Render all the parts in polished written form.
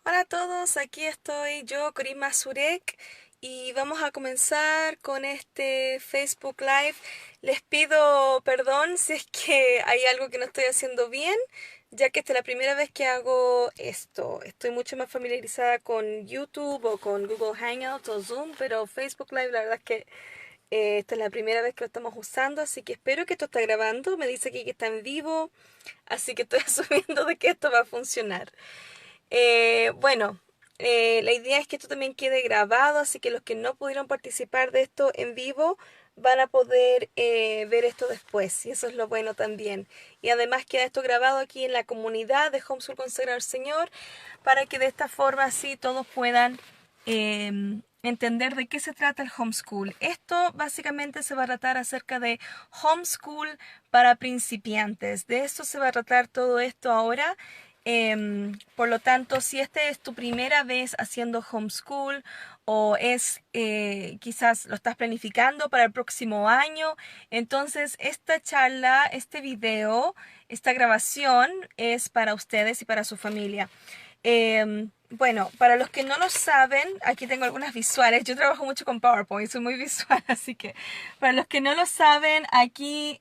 Hola a todos, aquí estoy yo, Corima Surek, y vamos a comenzar con este Facebook Live. Les pido perdón si es que hay algo que no estoy haciendo bien, ya que esta es la primera vez que hago esto. Estoy mucho más familiarizada con YouTube o con Google Hangouts o Zoom, pero Facebook Live la verdad es que esta es la primera vez que lo estamos usando, así que espero que esto está grabando. Me dice aquí que está en vivo, así que estoy asumiendo de que esto va a funcionar. Bueno, la idea es que esto también quede grabado, así que los que no pudieron participar de esto en vivo van a poder ver esto después, y eso es lo bueno también. Y además queda esto grabado aquí en la comunidad de Homeschool Consagrado al Señor, para que de esta forma así todos puedan entender de qué se trata el homeschool. Esto básicamente se va a tratar acerca de homeschool para principiantes. De esto se va a tratar todo esto ahora. Por lo tanto, si esta es tu primera vez haciendo homeschool o es quizás lo estás planificando para el próximo año, entonces esta charla, este video, esta grabación es para ustedes y para su familia. Bueno, para los que no lo saben, aquí tengo algunas visuales. Yo trabajo mucho con PowerPoint, soy muy visual, así que para los que no lo saben, aquí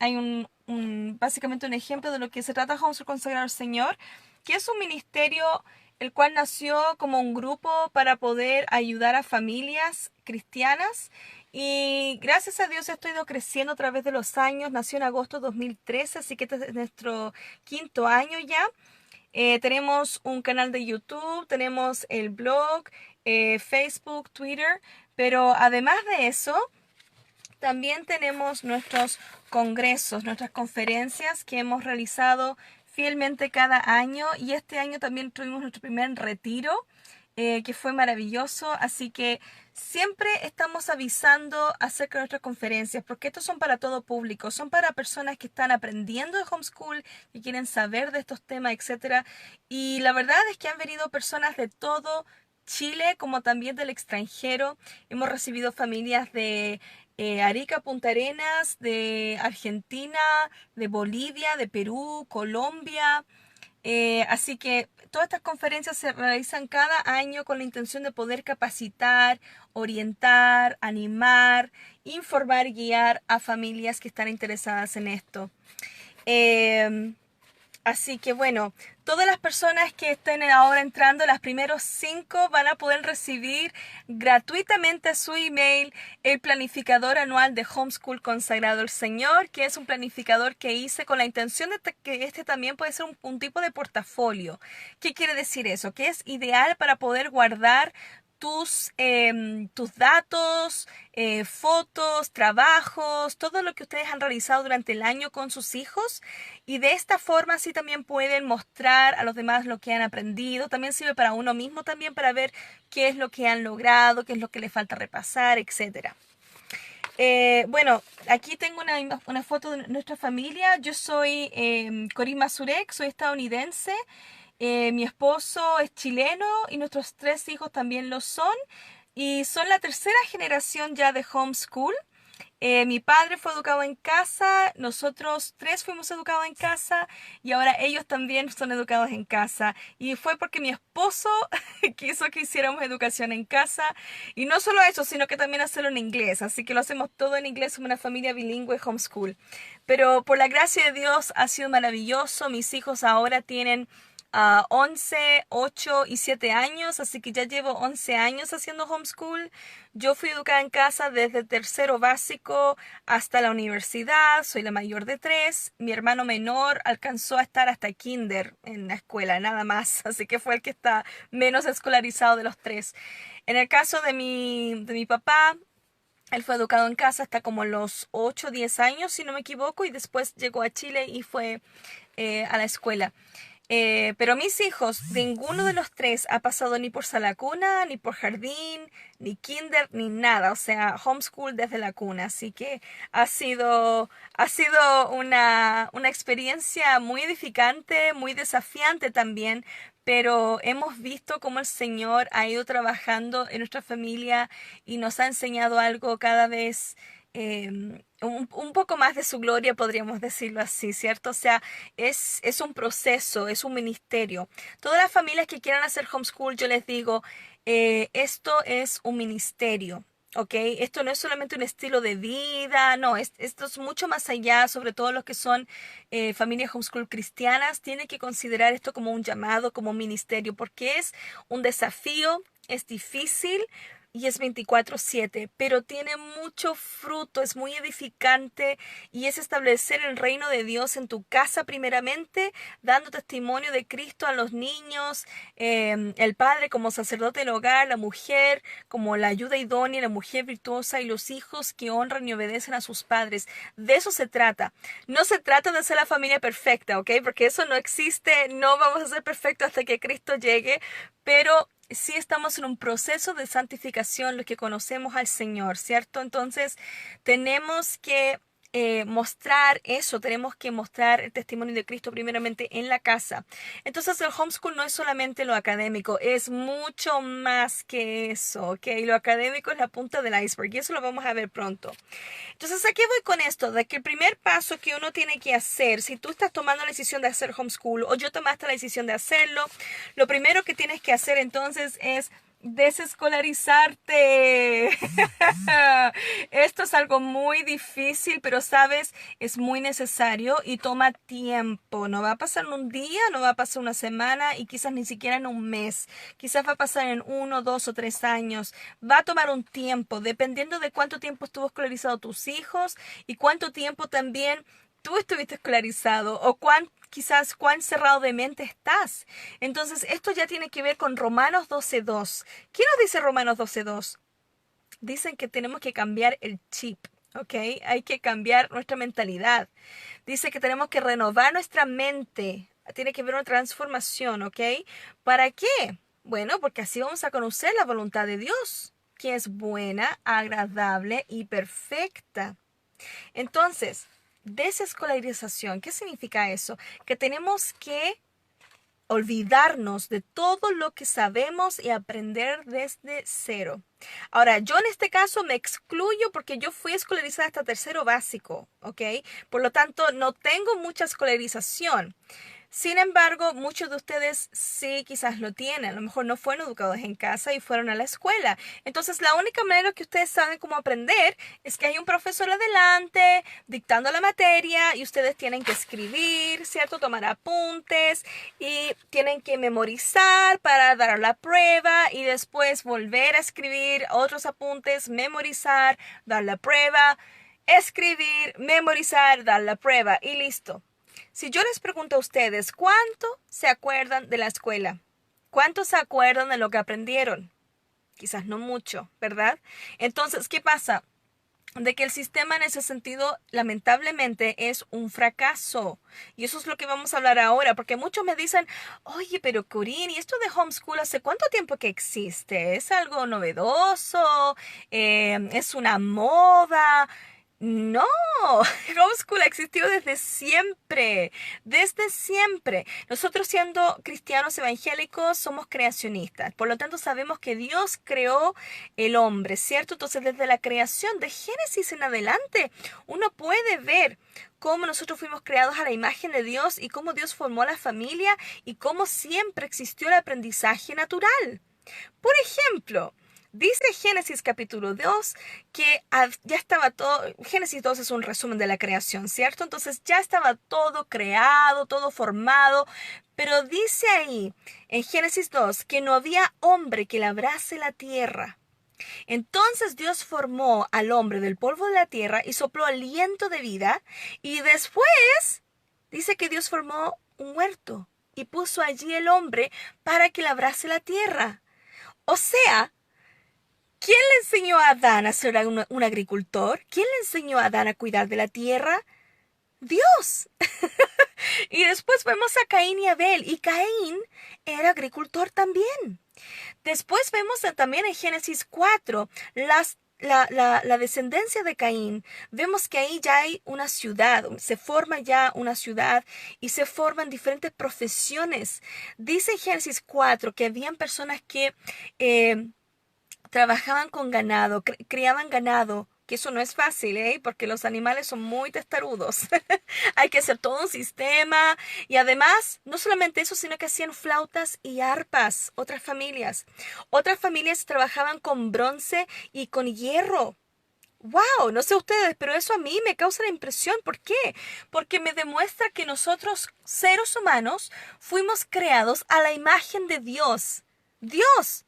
hay básicamente un ejemplo de lo que se trata Homeschool Consagrado al Señor, que es un ministerio el cual nació como un grupo para poder ayudar a familias cristianas. Y gracias a Dios esto ha ido creciendo a través de los años. Nació en agosto de 2013, así que este es nuestro quinto año ya. Tenemos un canal de YouTube, tenemos el blog, Facebook, Twitter, pero además de eso, también tenemos nuestros congresos, nuestras conferencias que hemos realizado fielmente cada año, y este año también tuvimos nuestro primer retiro, que fue maravilloso. Así que siempre estamos avisando acerca de nuestras conferencias, porque estos son para todo público, son para personas que están aprendiendo de homeschool, que quieren saber de estos temas, etcétera. Y la verdad es que han venido personas de todo Chile como también del extranjero. Hemos recibido familias de Arica, Punta Arenas, de Argentina, de Bolivia, de Perú, Colombia. Así que todas estas conferencias se realizan cada año con la intención de poder capacitar, orientar, animar, informar y guiar a familias que están interesadas en esto. Em, Así que bueno, todas las personas que estén ahora entrando, las primeros 5 van a poder recibir gratuitamente a su email el planificador anual de Homeschool Consagrado al Señor, que es un planificador que hice con la intención de que este también puede ser un tipo de portafolio. ¿Qué quiere decir eso? Que es ideal para poder guardar tus datos, fotos, trabajos, todo lo que ustedes han realizado durante el año con sus hijos, y de esta forma así también pueden mostrar a los demás lo que han aprendido. También sirve para uno mismo también para ver qué es lo que han logrado, qué es lo que les falta repasar, etcétera. Bueno, aquí tengo una foto de nuestra familia. Yo soy Corima Surek, soy estadounidense. Mi esposo es chileno y nuestros 3 hijos también lo son. Y son la tercera generación ya de homeschool. Mi padre fue educado en casa, nosotros 3 fuimos educados en casa, y ahora ellos también son educados en casa. Y fue porque mi esposo quiso que hiciéramos educación en casa, y no solo eso, sino que también hacerlo en inglés. Así que lo hacemos todo en inglés, somos una familia bilingüe homeschool. Pero por la gracia de Dios ha sido maravilloso. Mis hijos ahora tienen 11, 8 y 7 años, así que ya llevo 11 años haciendo homeschool. Yo fui educada en casa desde tercero básico hasta la universidad, soy la mayor de 3. Mi hermano menor alcanzó a estar hasta kinder en la escuela, nada más, así que fue el que está menos escolarizado de los 3. En el caso de mi papá, él fue educado en casa hasta como los 8 o 10 años, si no me equivoco, y después llegó a Chile y fue a la escuela. Pero mis hijos, ninguno de los 3 ha pasado ni por sala cuna, ni por jardín, ni kinder, ni nada. O sea, homeschool desde la cuna. Así que ha sido una experiencia muy edificante, muy desafiante también. Pero hemos visto cómo el Señor ha ido trabajando en nuestra familia y nos ha enseñado algo cada vez un poco más de su gloria, podríamos decirlo así, ¿cierto? O sea, es un proceso, es un ministerio. Todas las familias que quieran hacer homeschool, yo les digo, esto es un ministerio. ¿Ok? Esto no es solamente un estilo de vida, no, esto es mucho más allá, sobre todo los que son familias homeschool cristianas, tienen que considerar esto como un llamado, como un ministerio, porque es un desafío, es difícil, y es 24/7, pero tiene mucho fruto, es muy edificante y es establecer el reino de Dios en tu casa primeramente, dando testimonio de Cristo a los niños, el padre como sacerdote del hogar, la mujer como la ayuda idónea, la mujer virtuosa y los hijos que honran y obedecen a sus padres. De eso se trata. No se trata de ser la familia perfecta, ¿ok? Porque eso no existe, no vamos a ser perfectos hasta que Cristo llegue, pero sí estamos en un proceso de santificación, los que conocemos al Señor, ¿cierto? Entonces, tenemos que mostrar eso, tenemos que mostrar el testimonio de Cristo primeramente en la casa. Entonces, el homeschool no es solamente lo académico, es mucho más que eso, ¿ok? Lo académico es la punta del iceberg y eso lo vamos a ver pronto. Entonces, ¿a qué voy con esto? De que el primer paso que uno tiene que hacer, si tú estás tomando la decisión de hacer homeschool o yo tomaste la decisión de hacerlo, lo primero que tienes que hacer entonces es desescolarizarte. Esto es algo muy difícil, pero sabes, es muy necesario y toma tiempo. No va a pasar en un día, no va a pasar una semana y quizás ni siquiera en un mes. Quizás va a pasar en 1, 2 o 3 años. Va a tomar un tiempo, dependiendo de cuánto tiempo estuvo escolarizado tus hijos y cuánto tiempo también tú estuviste escolarizado o quizás cuán cerrado de mente estás. Entonces, esto ya tiene que ver con Romanos 12:2. ¿Qué nos dice Romanos 12:2? Dicen que tenemos que cambiar el chip, ¿ok? Hay que cambiar nuestra mentalidad. Dice que tenemos que renovar nuestra mente. Tiene que haber una transformación, ¿ok? ¿Para qué? Bueno, porque así vamos a conocer la voluntad de Dios, que es buena, agradable y perfecta. Entonces, desescolarización, ¿qué significa eso? Que tenemos que olvidarnos de todo lo que sabemos y aprender desde cero. Ahora, yo en este caso me excluyo porque yo fui escolarizada hasta tercero básico, ¿ok? Por lo tanto, no tengo mucha escolarización. Sin embargo, muchos de ustedes sí quizás lo tienen. A lo mejor no fueron educados en casa y fueron a la escuela. Entonces, la única manera que ustedes saben cómo aprender es que hay un profesor adelante dictando la materia y ustedes tienen que escribir, ¿cierto? Tomar apuntes y tienen que memorizar para dar la prueba y después volver a escribir otros apuntes, memorizar, dar la prueba, escribir, memorizar, dar la prueba y listo. Si yo les pregunto a ustedes, ¿cuánto se acuerdan de la escuela? ¿Cuánto se acuerdan de lo que aprendieron? Quizás no mucho, ¿verdad? Entonces, ¿qué pasa? De que el sistema en ese sentido, lamentablemente, es un fracaso. Y eso es lo que vamos a hablar ahora, porque muchos me dicen, oye, pero Corín, ¿y esto de homeschool hace cuánto tiempo que existe? ¿Es algo novedoso? ¿Es una moda? No, homeschool ha existido desde siempre, desde siempre. Nosotros siendo cristianos evangélicos somos creacionistas, por lo tanto sabemos que Dios creó el hombre, ¿cierto? Entonces desde la creación de Génesis en adelante uno puede ver cómo nosotros fuimos creados a la imagen de Dios y cómo Dios formó la familia y cómo siempre existió el aprendizaje natural. Por ejemplo, dice Génesis capítulo 2 que ya estaba todo, Génesis 2 es un resumen de la creación, ¿cierto? Entonces ya estaba todo creado, todo formado, pero dice ahí en Génesis 2 que no había hombre que labrase la tierra. Entonces Dios formó al hombre del polvo de la tierra y sopló aliento de vida y después dice que Dios formó un huerto y puso allí el hombre para que labrase la tierra. O sea, ¿quién le enseñó a Adán a ser un agricultor? ¿Quién le enseñó a Adán a cuidar de la tierra? Dios. Y después vemos a Caín y Abel, y Caín era agricultor también. Después vemos también en Génesis 4 la descendencia de Caín. Vemos que ahí ya hay una ciudad, se forma ya una ciudad y se forman diferentes profesiones. Dice en Génesis 4 que habían personas que trabajaban con ganado, criaban ganado, que eso no es fácil, ¿eh? Porque los animales son muy testarudos. Hay que hacer todo un sistema. Y además, no solamente eso, sino que hacían flautas y arpas, otras familias. Otras familias trabajaban con bronce y con hierro. Wow, no sé ustedes, pero eso a mí me causa la impresión. ¿Por qué? Porque me demuestra que nosotros, seres humanos, fuimos creados a la imagen de Dios. Dios,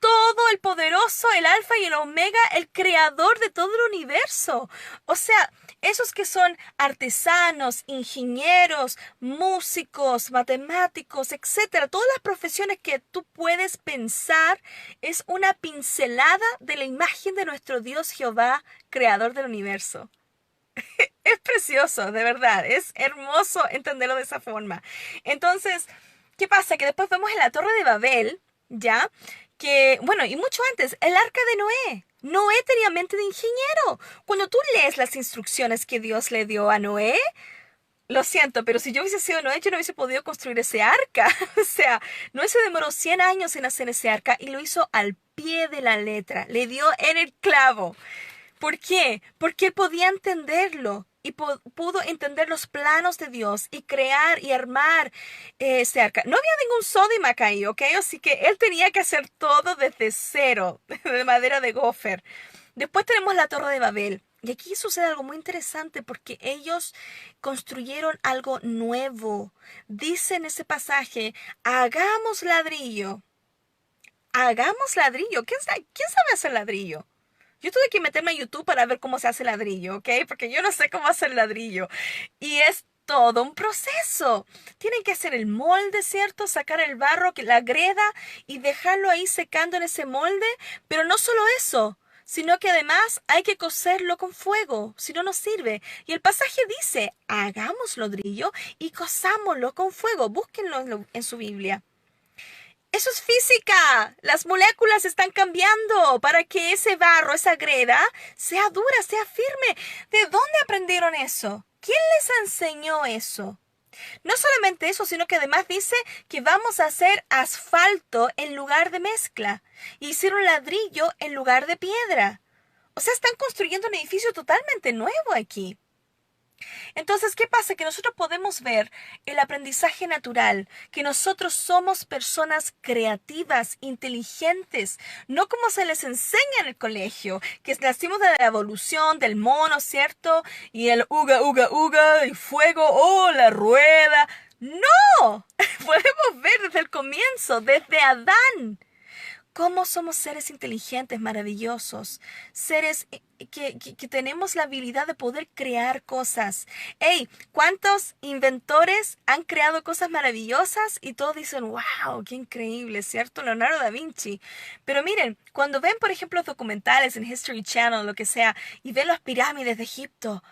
todo el poderoso, el alfa y el omega, el creador de todo el universo. O sea, esos que son artesanos, ingenieros, músicos, matemáticos, etcétera, todas las profesiones que tú puedes pensar es una pincelada de la imagen de nuestro Dios Jehová, creador del universo. Es precioso, de verdad, es hermoso entenderlo de esa forma. Entonces, ¿qué pasa? Que después vemos en la Torre de Babel, ¿ya? Que, bueno, y mucho antes, el arca de Noé. Noé tenía mente de ingeniero. Cuando tú lees las instrucciones que Dios le dio a Noé, lo siento, pero si yo hubiese sido Noé, yo no hubiese podido construir ese arca. O sea, Noé se demoró 100 años en hacer ese arca y lo hizo al pie de la letra. Le dio en el clavo. ¿Por qué? Porque él podía entenderlo y pudo entender los planos de Dios y crear y armar ese arca. No había ningún Sodimac ahí, ¿ok? Así que él tenía que hacer todo desde cero, de madera de gofer. Después tenemos la Torre de Babel. Y aquí sucede algo muy interesante porque ellos construyeron algo nuevo. Dice en ese pasaje, hagamos ladrillo. Hagamos ladrillo. ¿Quién sabe hacer ladrillo? Yo tuve que meterme a YouTube para ver cómo se hace ladrillo, ¿ok? Porque yo no sé cómo hacer ladrillo. Y es todo un proceso. Tienen que hacer el molde, ¿cierto? Sacar el barro, la greda y dejarlo ahí secando en ese molde. Pero no solo eso, sino que además hay que cocerlo con fuego, si no nos sirve. Y el pasaje dice, hagamos ladrillo y cozámoslo con fuego. Búsquenlo en su Biblia. Eso es física. Las moléculas están cambiando para que ese barro, esa greda, sea dura, sea firme. ¿De dónde aprendieron eso? ¿Quién les enseñó eso? No solamente eso, sino que además dice que vamos a hacer asfalto en lugar de mezcla. Y hicieron ladrillo en lugar de piedra. O sea, están construyendo un edificio totalmente nuevo aquí. Entonces, ¿qué pasa? Que nosotros podemos ver el aprendizaje natural, que nosotros somos personas creativas, inteligentes, no como se les enseña en el colegio, que nacimos de la evolución del mono, ¿cierto? Y el uga, uga, uga, el fuego, oh, la rueda. ¡No! Podemos ver desde el comienzo, desde Adán. Cómo somos seres inteligentes, maravillosos, seres que tenemos la habilidad de poder crear cosas. ¡Hey! ¿Cuántos inventores han creado cosas maravillosas? Y todos dicen, wow, qué increíble, ¿cierto? Leonardo da Vinci. Pero miren, cuando ven, por ejemplo, los documentales en History Channel, lo que sea, y ven las pirámides de Egipto,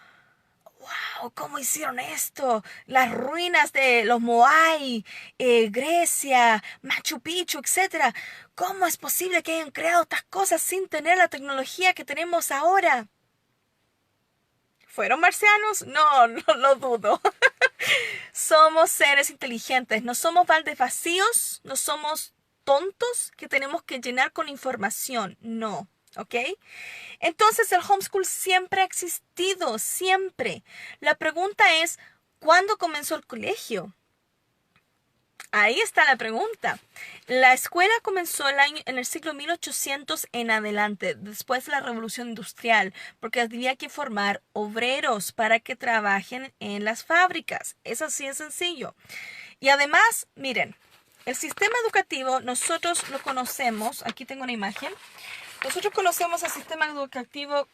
¡wow! ¿Cómo hicieron esto? Las ruinas de los Moai, Grecia, Machu Picchu, etcétera. ¿Cómo es posible que hayan creado estas cosas sin tener la tecnología que tenemos ahora? ¿Fueron marcianos? No, no lo dudo. Somos seres inteligentes, no somos baldes vacíos, no somos tontos que tenemos que llenar con información, no. ¿Ok? Entonces el homeschool siempre ha existido, siempre. La pregunta es, ¿cuándo comenzó el colegio? Ahí está la pregunta. La escuela comenzó en el siglo 1800 en adelante, después de la Revolución Industrial, porque había que formar obreros para que trabajen en las fábricas. Es así de sencillo. Y además, miren, el sistema educativo nosotros lo conocemos, aquí tengo una imagen. Nosotros conocemos el sistema educativo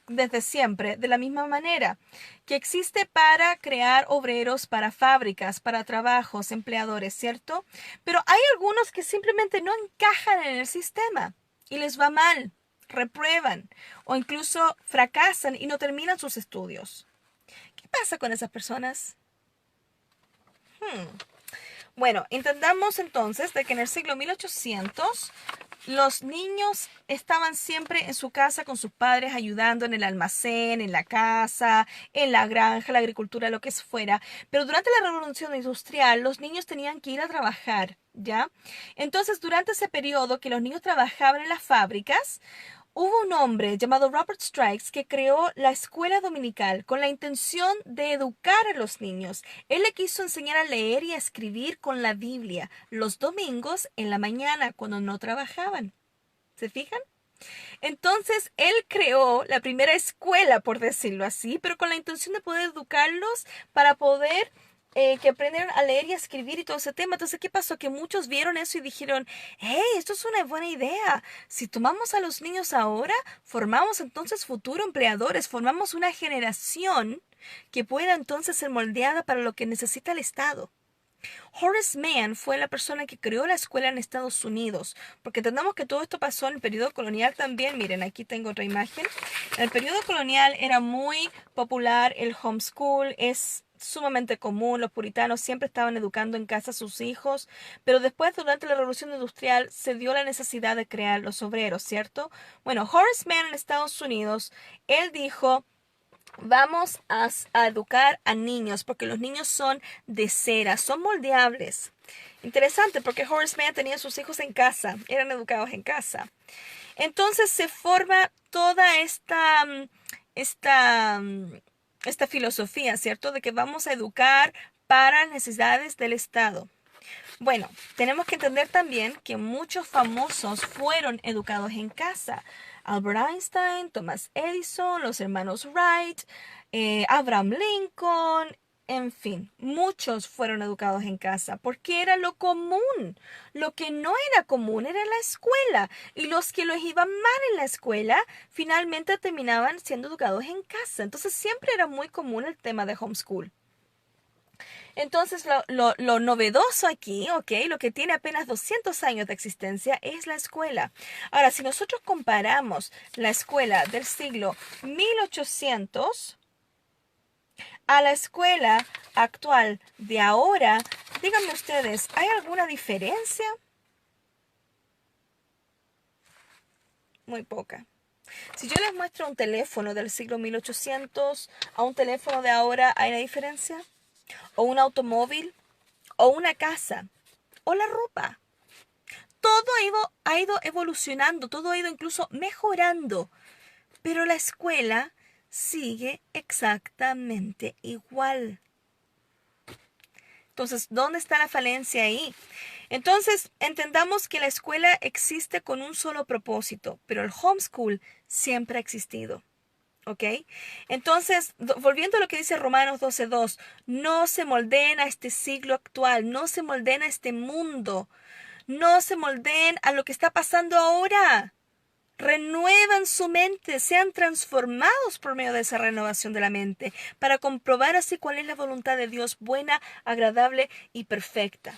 desde siempre, de la misma manera, que existe para crear obreros para fábricas, para trabajos, empleadores, ¿cierto? Pero hay algunos que simplemente no encajan en el sistema y les va mal, reprueban o incluso fracasan y no terminan sus estudios. ¿Qué pasa con esas personas? Bueno, entendamos entonces de que en el siglo 1800 los niños estaban siempre en su casa con sus padres ayudando en el almacén, en la casa, en la granja, la agricultura, lo que fuera. Pero durante la Revolución Industrial los niños tenían que ir a trabajar, ¿ya? Entonces, durante ese periodo que los niños trabajaban en las fábricas, Hubo un hombre llamado Robert Strikes que creó la escuela dominical con la intención de educar a los niños. Él le quiso enseñar a leer y a escribir con la Biblia los domingos en la mañana cuando no trabajaban. ¿Se fijan? Entonces, él creó la primera escuela, por decirlo así, pero con la intención de poder educarlos para poder que aprendieran a leer y a escribir y todo ese tema. Entonces, ¿qué pasó? Que muchos vieron eso y dijeron, hey, esto es una buena idea. Si tomamos a los niños ahora, formamos entonces futuros empleadores, formamos una generación que pueda entonces ser moldeada para lo que necesita el Estado. Horace Mann fue la persona que creó la escuela en Estados Unidos, porque entendamos que todo esto pasó en el periodo colonial también. Miren, aquí tengo otra imagen. En el periodo colonial era muy popular el homeschool, es sumamente común, los puritanos siempre estaban educando en casa a sus hijos, pero después durante la Revolución Industrial se dio la necesidad de crear los obreros, ¿cierto? Bueno, Horace Mann en Estados Unidos, él dijo: vamos a educar a niños porque los niños son de cera, son moldeables. Interesante porque Horace Mann tenía a sus hijos en casa, eran educados en casa. Entonces se forma toda esta filosofía, ¿cierto? De que vamos a educar para necesidades del Estado. Bueno, tenemos que entender también que muchos famosos fueron educados en casa. Albert Einstein, Thomas Edison, los hermanos Wright, Abraham Lincoln, en fin, muchos fueron educados en casa porque era lo común. Lo que no era común era la escuela y los que los iban mal en la escuela finalmente terminaban siendo educados en casa. Entonces siempre era muy común el tema de homeschool. Entonces, lo novedoso aquí, ¿ok? Lo que tiene apenas 200 años de existencia es la escuela. Ahora, si nosotros comparamos la escuela del siglo 1800 a la escuela actual de ahora, díganme ustedes, ¿hay alguna diferencia? Muy poca. Si yo les muestro un teléfono del siglo 1800 a un teléfono de ahora, ¿hay una diferencia? ¿O un automóvil? ¿O una casa? ¿O la ropa? Todo ha ido evolucionando, todo ha ido incluso mejorando, pero la escuela sigue exactamente igual. Entonces, ¿dónde está la falencia ahí? Entonces, entendamos que la escuela existe con un solo propósito, pero el homeschool siempre ha existido. ¿Ok? Entonces, volviendo a lo que dice Romanos 12:2, no se moldeen a este siglo actual, no se moldeen a este mundo, no se moldeen a lo que está pasando ahora. Renuevan su mente, sean transformados por medio de esa renovación de la mente, para comprobar así cuál es la voluntad de Dios buena, agradable y perfecta.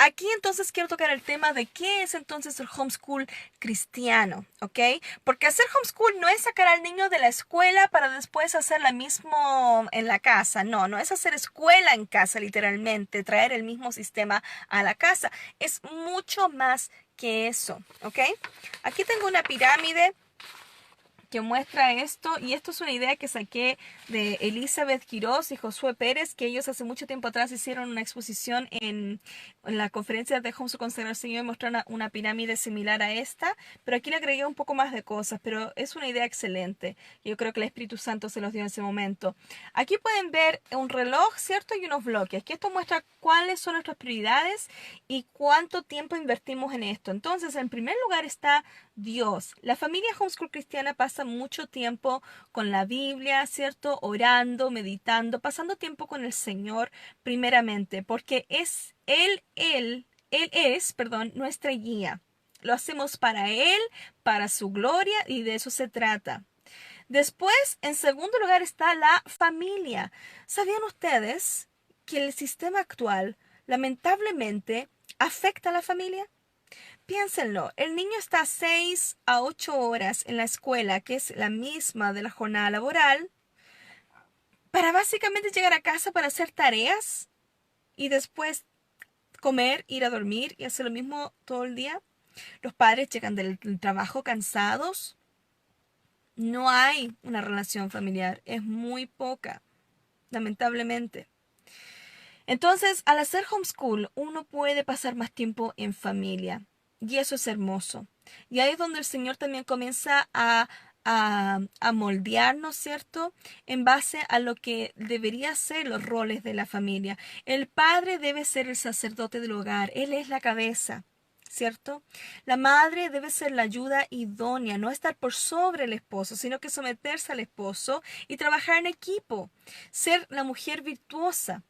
Aquí entonces quiero tocar el tema de qué es entonces el homeschool cristiano, ¿ok? Porque hacer homeschool no es sacar al niño de la escuela para después hacer la mismo en la casa, no, no es hacer escuela en casa literalmente, traer el mismo sistema a la casa, es mucho más que eso, ¿ok? Aquí tengo una pirámide que muestra esto, y esto es una idea que saqué de Elizabeth Quiroz y Josué Pérez, que ellos hace mucho tiempo atrás hicieron una exposición en la conferencia de Homeschool Consagrado al Señor y mostraron una pirámide similar a esta, pero aquí le agregué un poco más de cosas, pero es una idea excelente. Yo creo que el Espíritu Santo se los dio en ese momento. Aquí pueden ver un reloj, ¿cierto? Y unos bloques, que esto muestra cuáles son nuestras prioridades y cuánto tiempo invertimos en esto. Entonces, en primer lugar está Dios. La familia homeschool cristiana pasa mucho tiempo con la Biblia, ¿cierto? Orando, meditando, pasando tiempo con el Señor primeramente, porque es Él es, perdón, nuestra guía. Lo hacemos para Él, para su gloria, y de eso se trata. Después, en segundo lugar, está la familia. ¿Sabían ustedes que el sistema actual, lamentablemente, afecta a la familia? Piénsenlo, el niño está 6 a 8 horas en la escuela, que es la misma de la jornada laboral, para básicamente llegar a casa para hacer tareas y después comer, ir a dormir y hacer lo mismo todo el día. Los padres llegan del trabajo cansados. No hay una relación familiar, es muy poca, lamentablemente. Entonces, al hacer homeschool, uno puede pasar más tiempo en familia. Y eso es hermoso. Y ahí es donde el Señor también comienza a moldearnos, ¿cierto? En base a lo que debería ser los roles de la familia. El padre debe ser el sacerdote del hogar. Él es la cabeza. ¿Cierto? La madre debe ser la ayuda idónea, no estar por sobre el esposo, sino que someterse al esposo y trabajar en equipo, ser la mujer virtuosa.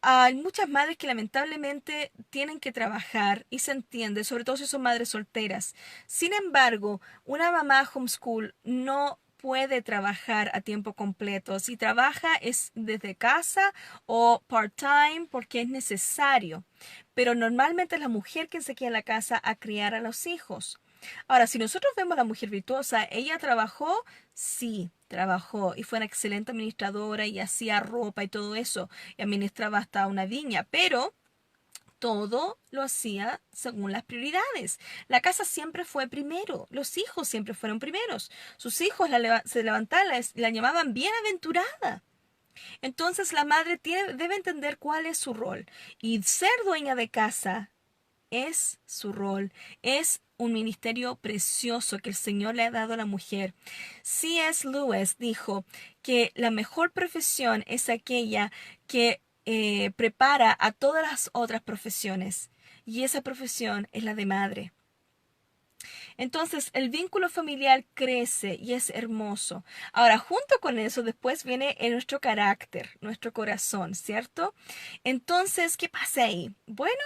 Hay muchas madres que lamentablemente tienen que trabajar y se entiende, sobre todo si son madres solteras. Sin embargo, una mamá homeschool no puede trabajar a tiempo completo. Si trabaja es desde casa o part-time porque es necesario. Pero normalmente es la mujer quien se queda en la casa a criar a los hijos. Ahora, si nosotros vemos a la mujer virtuosa, ¿ella trabajó? Sí, trabajó y fue una excelente administradora y hacía ropa y todo eso y administraba hasta una viña, pero todo lo hacía según las prioridades. La casa siempre fue primero, los hijos siempre fueron primeros. Sus hijos se levantaban, la llamaban bienaventurada. Entonces la madre debe entender cuál es su rol y ser dueña de casa es su rol, es un ministerio precioso que el Señor le ha dado a la mujer. C.S. Lewis dijo que la mejor profesión es aquella que prepara a todas las otras profesiones, y esa profesión es la de madre. Entonces el vínculo familiar crece y es hermoso. Ahora, junto con eso, después viene nuestro carácter, nuestro corazón, ¿cierto? Entonces, ¿qué pasa ahí? Bueno,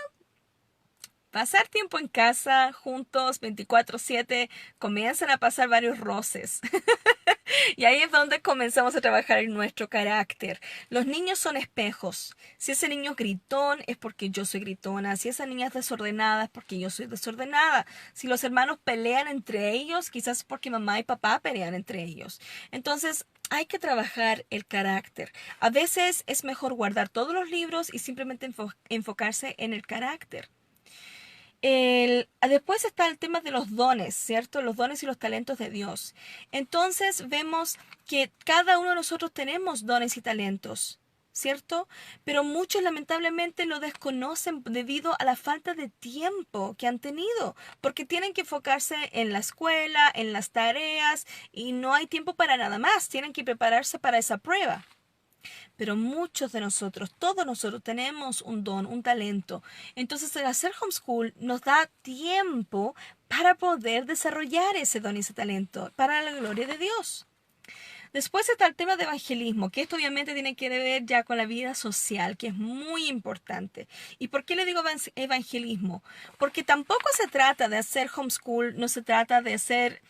pasar tiempo en casa juntos 24/7 comienzan a pasar varios roces. Y ahí es donde comenzamos a trabajar en nuestro carácter. Los niños son espejos. Si ese niño es gritón es porque yo soy gritona. Si esa niña es desordenada es porque yo soy desordenada. Si los hermanos pelean entre ellos, quizás es porque mamá y papá pelean entre ellos. Entonces, hay que trabajar el carácter. A veces es mejor guardar todos los libros y simplemente enfocarse en el carácter. Después está el tema de los dones, ¿cierto? Los dones y los talentos de Dios. Entonces vemos que cada uno de nosotros tenemos dones y talentos, ¿cierto? Pero muchos lamentablemente lo desconocen debido a la falta de tiempo que han tenido, porque tienen que enfocarse en la escuela, en las tareas, y no hay tiempo para nada más. Tienen que prepararse para esa prueba. Pero muchos de nosotros, todos nosotros tenemos un don, un talento. Entonces el hacer homeschool nos da tiempo para poder desarrollar ese don y ese talento para la gloria de Dios. Después está el tema de evangelismo, que esto obviamente tiene que ver ya con la vida social, que es muy importante. ¿Y por qué le digo evangelismo? Porque tampoco se trata de hacer homeschool, no se trata de hacer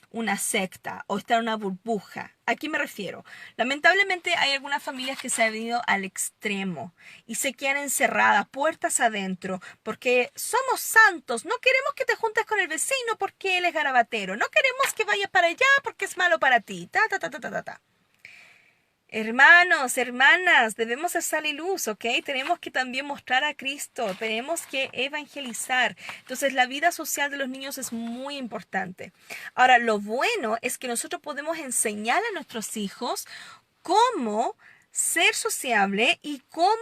una secta o estar en una burbuja. ¿A qué me refiero? Lamentablemente hay algunas familias que se han ido al extremo y se quedan encerradas, puertas adentro, porque somos santos. No queremos que te juntes con el vecino porque él es garabatero. No queremos que vayas para allá porque es malo para ti. Ta, ta, ta, ta, ta, ta, ta. Hermanos, hermanas, debemos ser sal y luz, ¿ok? Tenemos que también mostrar a Cristo, tenemos que evangelizar. Entonces, la vida social de los niños es muy importante. Ahora, lo bueno es que nosotros podemos enseñar a nuestros hijos cómo ser sociable y cómo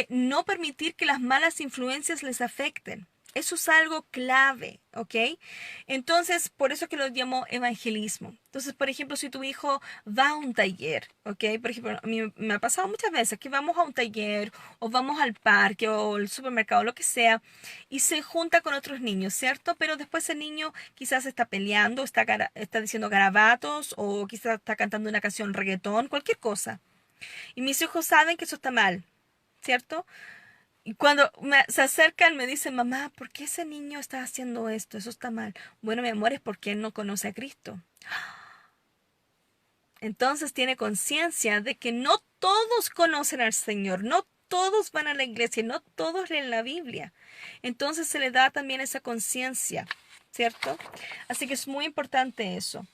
no permitir que las malas influencias les afecten. Eso es algo clave, ¿ok? Entonces, por eso que lo llamo evangelismo. Entonces, por ejemplo, si tu hijo va a un taller, ¿ok? Por ejemplo, a mí me ha pasado muchas veces que vamos a un taller o vamos al parque o al supermercado, lo que sea, y se junta con otros niños, ¿cierto? Pero después el niño quizás está peleando, está diciendo garabatos o quizás está cantando una canción reggaetón, cualquier cosa. Y mis hijos saben que eso está mal, ¿cierto? Y cuando se acercan me dicen, mamá, ¿por qué ese niño está haciendo esto? Eso está mal. Bueno, mi amor, es porque él no conoce a Cristo. Entonces tiene conciencia de que no todos conocen al Señor, no todos van a la iglesia, no todos leen la Biblia. Entonces se le da también esa conciencia, ¿cierto? Así que es muy importante eso.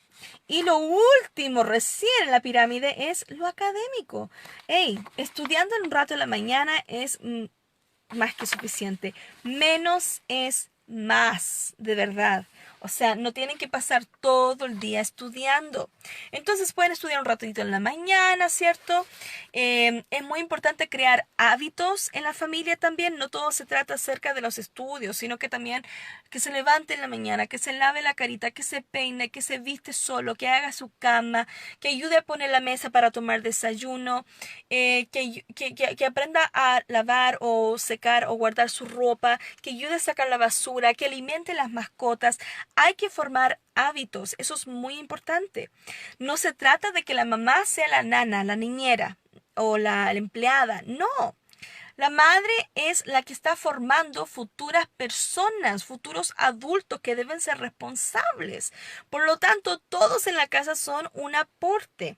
Y lo último, recién en la pirámide, es lo académico. Hey, estudiando un rato en la mañana es más que suficiente. Menos es más, de verdad. O sea, no tienen que pasar todo el día estudiando. Entonces pueden estudiar un ratito en la mañana, ¿cierto? Es muy importante crear hábitos en la familia también. No todo se trata acerca de los estudios, sino que también que se levante en la mañana, que se lave la carita, que se peine, que se viste solo, que haga su cama, que ayude a poner la mesa para tomar desayuno, que aprenda a lavar o secar o guardar su ropa, que ayude a sacar la basura, que alimente las mascotas. Hay que formar hábitos, eso es muy importante. No se trata de que la mamá sea la nana, la niñera o la empleada, no. La madre es la que está formando futuras personas, futuros adultos que deben ser responsables. Por lo tanto, todos en la casa son un aporte.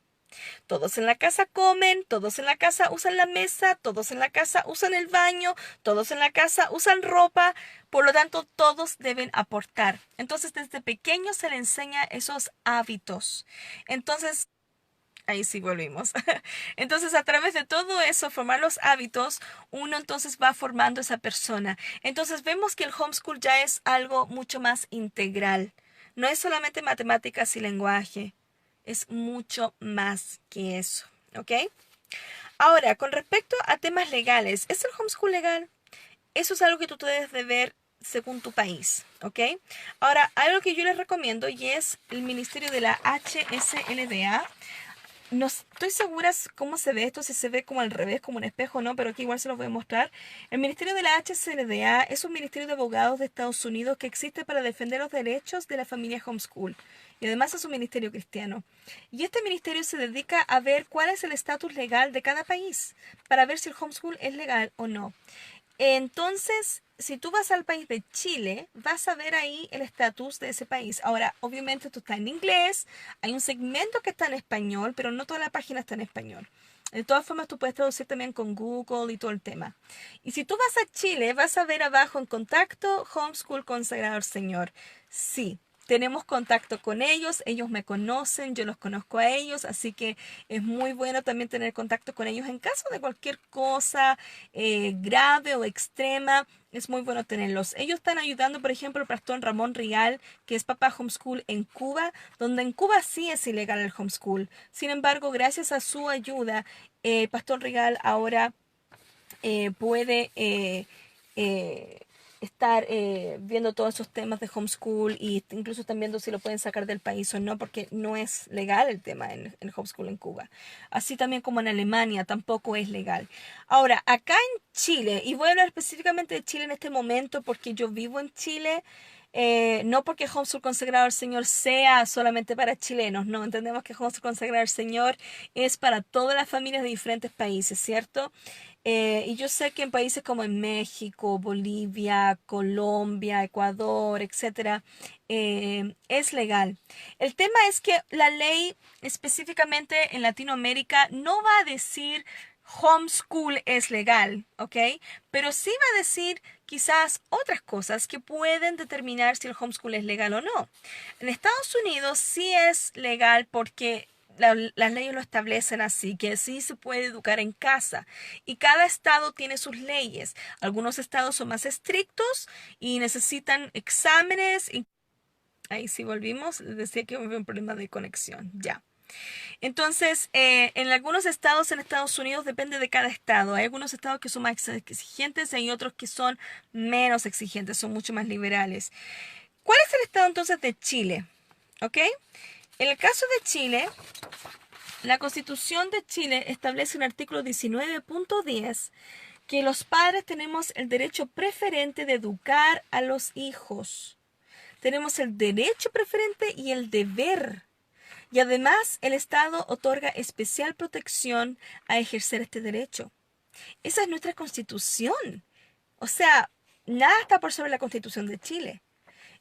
Todos en la casa comen, todos en la casa usan la mesa, todos en la casa usan el baño, todos en la casa usan ropa, por lo tanto todos deben aportar. Entonces desde pequeño se le enseña esos hábitos. Entonces, ahí sí volvimos. Entonces a través de todo eso, formar los hábitos, uno entonces va formando esa persona. Entonces vemos que el homeschool ya es algo mucho más integral. No es solamente matemáticas y lenguaje. Es mucho más que eso, ¿ok? Ahora, con respecto a temas legales, ¿es el homeschool legal? Eso es algo que tú debes de ver según tu país, ¿ok? Ahora, algo que yo les recomiendo y es el Ministerio de la HSLDA. No estoy segura cómo se ve esto, si se ve como al revés, como un espejo o no, pero aquí igual se los voy a mostrar. El Ministerio de la HCLDA es un ministerio de abogados de Estados Unidos que existe para defender los derechos de la familia homeschool. Y además es un ministerio cristiano. Y este ministerio se dedica a ver cuál es el estatus legal de cada país, para ver si el homeschool es legal o no. Entonces, si tú vas al país de Chile, vas a ver ahí el estatus de ese país. Ahora, obviamente esto está en inglés, hay un segmento que está en español, pero no toda la página está en español. De todas formas, tú puedes traducir también con Google y todo el tema. Y si tú vas a Chile, vas a ver abajo en contacto Homeschool Consagrado al Señor. Sí, tenemos contacto con ellos me conocen, yo los conozco a ellos, así que es muy bueno también tener contacto con ellos en caso de cualquier cosa grave o extrema. Es muy bueno tenerlos. Ellos están ayudando, por ejemplo, al pastor Ramón Rial, que es papá homeschool en Cuba, donde en Cuba sí es ilegal el homeschool. Sin embargo, gracias a su ayuda, pastor Rial ahora puede eh, estar viendo todos esos temas de homeschool y incluso están viendo si lo pueden sacar del país o no, porque no es legal el tema en homeschool en Cuba. Así también como en Alemania tampoco es legal. Ahora, acá en Chile, y voy a hablar específicamente de Chile en este momento porque yo vivo en Chile. No porque Homeschool Consagrado al Señor sea solamente para chilenos, no, entendemos que Homeschool Consagrado al Señor es para todas las familias de diferentes países, ¿cierto? Y yo sé que en países como en México, Bolivia, Colombia, Ecuador, etcétera, es legal. El tema es que la ley específicamente en Latinoamérica no va a decir homeschool es legal, ¿ok? Pero sí va a decir quizás otras cosas que pueden determinar si el homeschool es legal o no. En Estados Unidos sí es legal porque las leyes lo establecen así, que sí se puede educar en casa. Y cada estado tiene sus leyes. Algunos estados son más estrictos y necesitan exámenes. Y ahí sí volvimos, decía que hubo un problema de conexión. Ya. Entonces, en algunos estados en Estados Unidos depende de cada estado. Hay algunos estados que son más exigentes y hay otros que son menos exigentes, son mucho más liberales. ¿Cuál es el estado entonces de Chile? ¿Ok? En el caso de Chile, la Constitución de Chile establece en el artículo 19.10 que los padres tenemos el derecho preferente de educar a los hijos. Tenemos el derecho preferente y el deber. Y además, el Estado otorga especial protección a ejercer este derecho. Esa es nuestra Constitución. O sea, nada está por sobre la Constitución de Chile.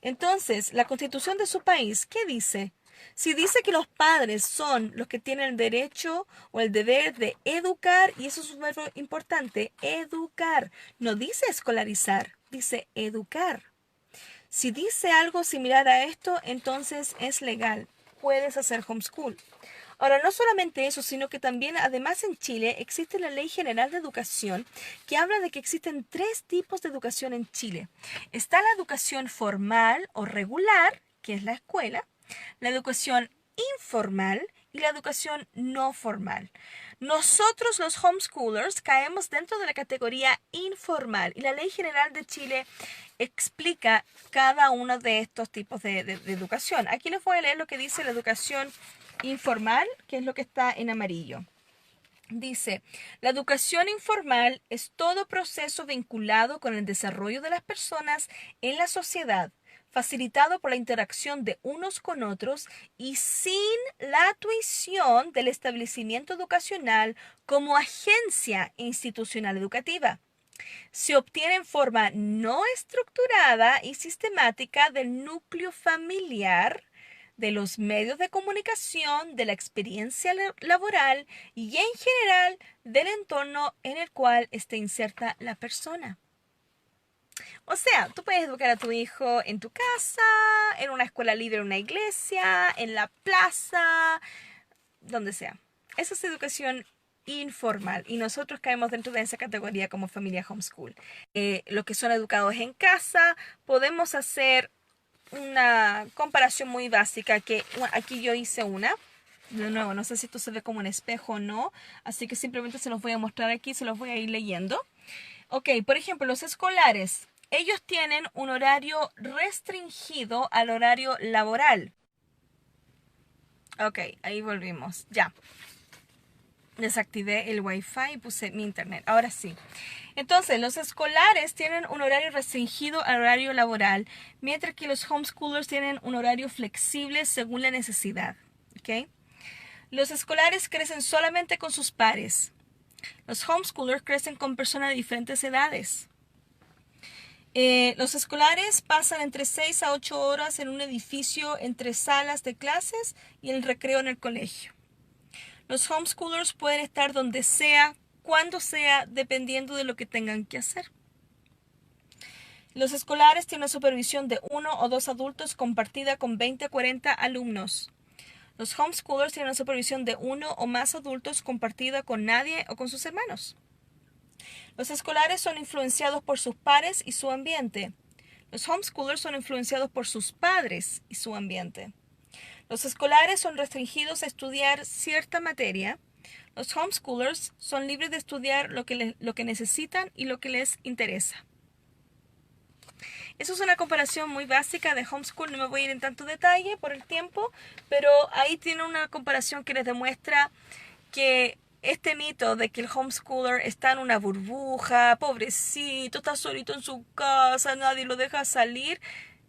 Entonces, la Constitución de su país, ¿qué dice? Si dice que los padres son los que tienen el derecho o el deber de educar, y eso es un verbo importante, educar. No dice escolarizar, dice educar. Si dice algo similar a esto, entonces es legal. Puedes hacer homeschool. Ahora, no solamente eso, sino que también, además en Chile, existe la Ley General de Educación que habla de que existen tres tipos de educación en Chile. Está la educación formal o regular que es la escuela, la educación informal y la educación no formal. Nosotros los homeschoolers caemos dentro de la categoría informal y la Ley General de Chile explica cada uno de estos tipos de educación. Aquí les voy a leer lo que dice la educación informal, que es lo que está en amarillo. Dice, la educación informal es todo proceso vinculado con el desarrollo de las personas en la sociedad, facilitado por la interacción de unos con otros y sin la tuición del establecimiento educacional como agencia institucional educativa. Se obtiene en forma no estructurada y sistemática del núcleo familiar, de los medios de comunicación, de la experiencia laboral y en general del entorno en el cual esté inserta la persona. O sea, tú puedes educar a tu hijo en tu casa, en una escuela libre, en una iglesia, en la plaza, donde sea. Esa es educación informal y nosotros caemos dentro de esa categoría como familia homeschool. Los que son educados en casa, podemos hacer una comparación muy básica que aquí yo hice una. De nuevo, no sé si esto se ve como un espejo o no, así que simplemente se los voy a mostrar aquí, se los voy a ir leyendo. Ok, por ejemplo, los escolares, ellos tienen un horario restringido al horario laboral. Ok, ahí volvimos, ya. Desactivé el wifi y puse mi internet, ahora sí. Entonces, los escolares tienen un horario restringido al horario laboral, mientras que los homeschoolers tienen un horario flexible según la necesidad. ¿Okay? Los escolares crecen solamente con sus pares. Los homeschoolers crecen con personas de diferentes edades. Los escolares pasan entre 6 a 8 horas en un edificio entre salas de clases y el recreo en el colegio. Los homeschoolers pueden estar donde sea, cuando sea, dependiendo de lo que tengan que hacer. Los escolares tienen una supervisión de 1 o 2 adultos compartida con 20 a 40 alumnos. Los homeschoolers tienen una supervisión de 1 o más adultos compartida con nadie o con sus hermanos. Los escolares son influenciados por sus pares y su ambiente. Los homeschoolers son influenciados por sus padres y su ambiente. Los escolares son restringidos a estudiar cierta materia. Los homeschoolers son libres de estudiar lo que necesitan y lo que les interesa. Eso es una comparación muy básica de homeschool, no me voy a ir en tanto detalle por el tiempo, pero ahí tiene una comparación que les demuestra que este mito de que el homeschooler está en una burbuja, pobrecito, está solito en su casa, nadie lo deja salir,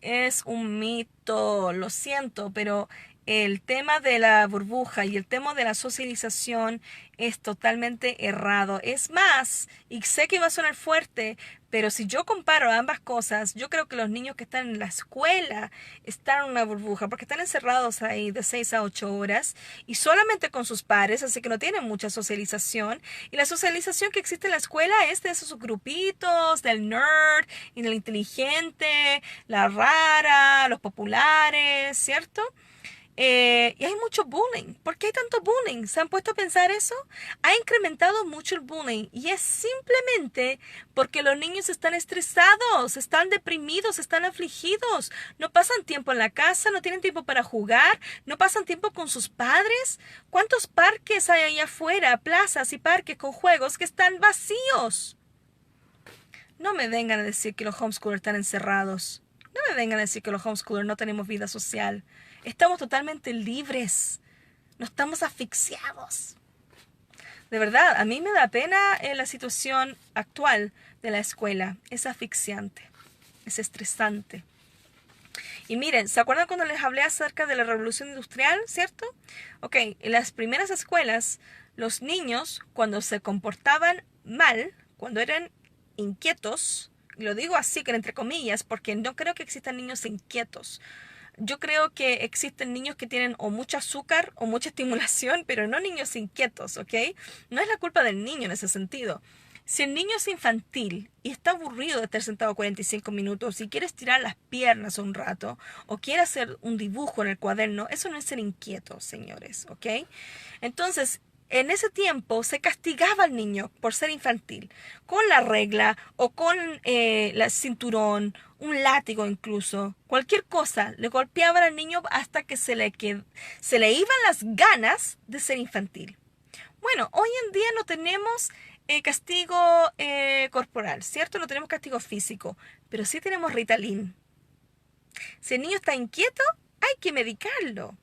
es un mito, lo siento, pero el tema de la burbuja y el tema de la socialización es totalmente errado. Es más, y sé que va a sonar fuerte, pero si yo comparo ambas cosas, yo creo que los niños que están en la escuela están en una burbuja porque están encerrados ahí de 6 a 8 horas y solamente con sus pares, así que no tienen mucha socialización. Y la socialización que existe en la escuela es de esos grupitos, del nerd y del inteligente, la rara, los populares, ¿cierto? Y hay mucho bullying. ¿Por qué hay tanto bullying? ¿Se han puesto a pensar eso? Ha incrementado mucho el bullying y es simplemente porque los niños están estresados, están deprimidos, están afligidos, no pasan tiempo en la casa, no tienen tiempo para jugar, no pasan tiempo con sus padres. ¿Cuántos parques hay allá afuera, plazas y parques con juegos que están vacíos? No me vengan a decir que los homeschoolers están encerrados. No me vengan a decir que los homeschoolers no tenemos vida social. Estamos totalmente libres. No estamos asfixiados. De verdad, a mí me da pena la situación actual de la escuela. Es asfixiante. Es estresante. Y miren, ¿se acuerdan cuando les hablé acerca de la revolución industrial, cierto? Ok, en las primeras escuelas, los niños, cuando se comportaban mal, cuando eran inquietos, y lo digo así, que entre comillas, porque no creo que existan niños inquietos. Yo creo que existen niños que tienen o mucho azúcar o mucha estimulación, pero no niños inquietos, ¿ok? No es la culpa del niño en ese sentido. Si el niño es infantil y está aburrido de estar sentado 45 minutos y quiere estirar las piernas un rato o quiere hacer un dibujo en el cuaderno, eso no es ser inquieto, señores, ¿ok? Entonces, en ese tiempo se castigaba al niño por ser infantil, con la regla o con el cinturón, un látigo incluso, cualquier cosa, le golpeaban al niño hasta que se le iban las ganas de ser infantil. Bueno, hoy en día no tenemos castigo corporal, ¿cierto? No tenemos castigo físico, pero sí tenemos Ritalin. Si el niño está inquieto, hay que medicarlo.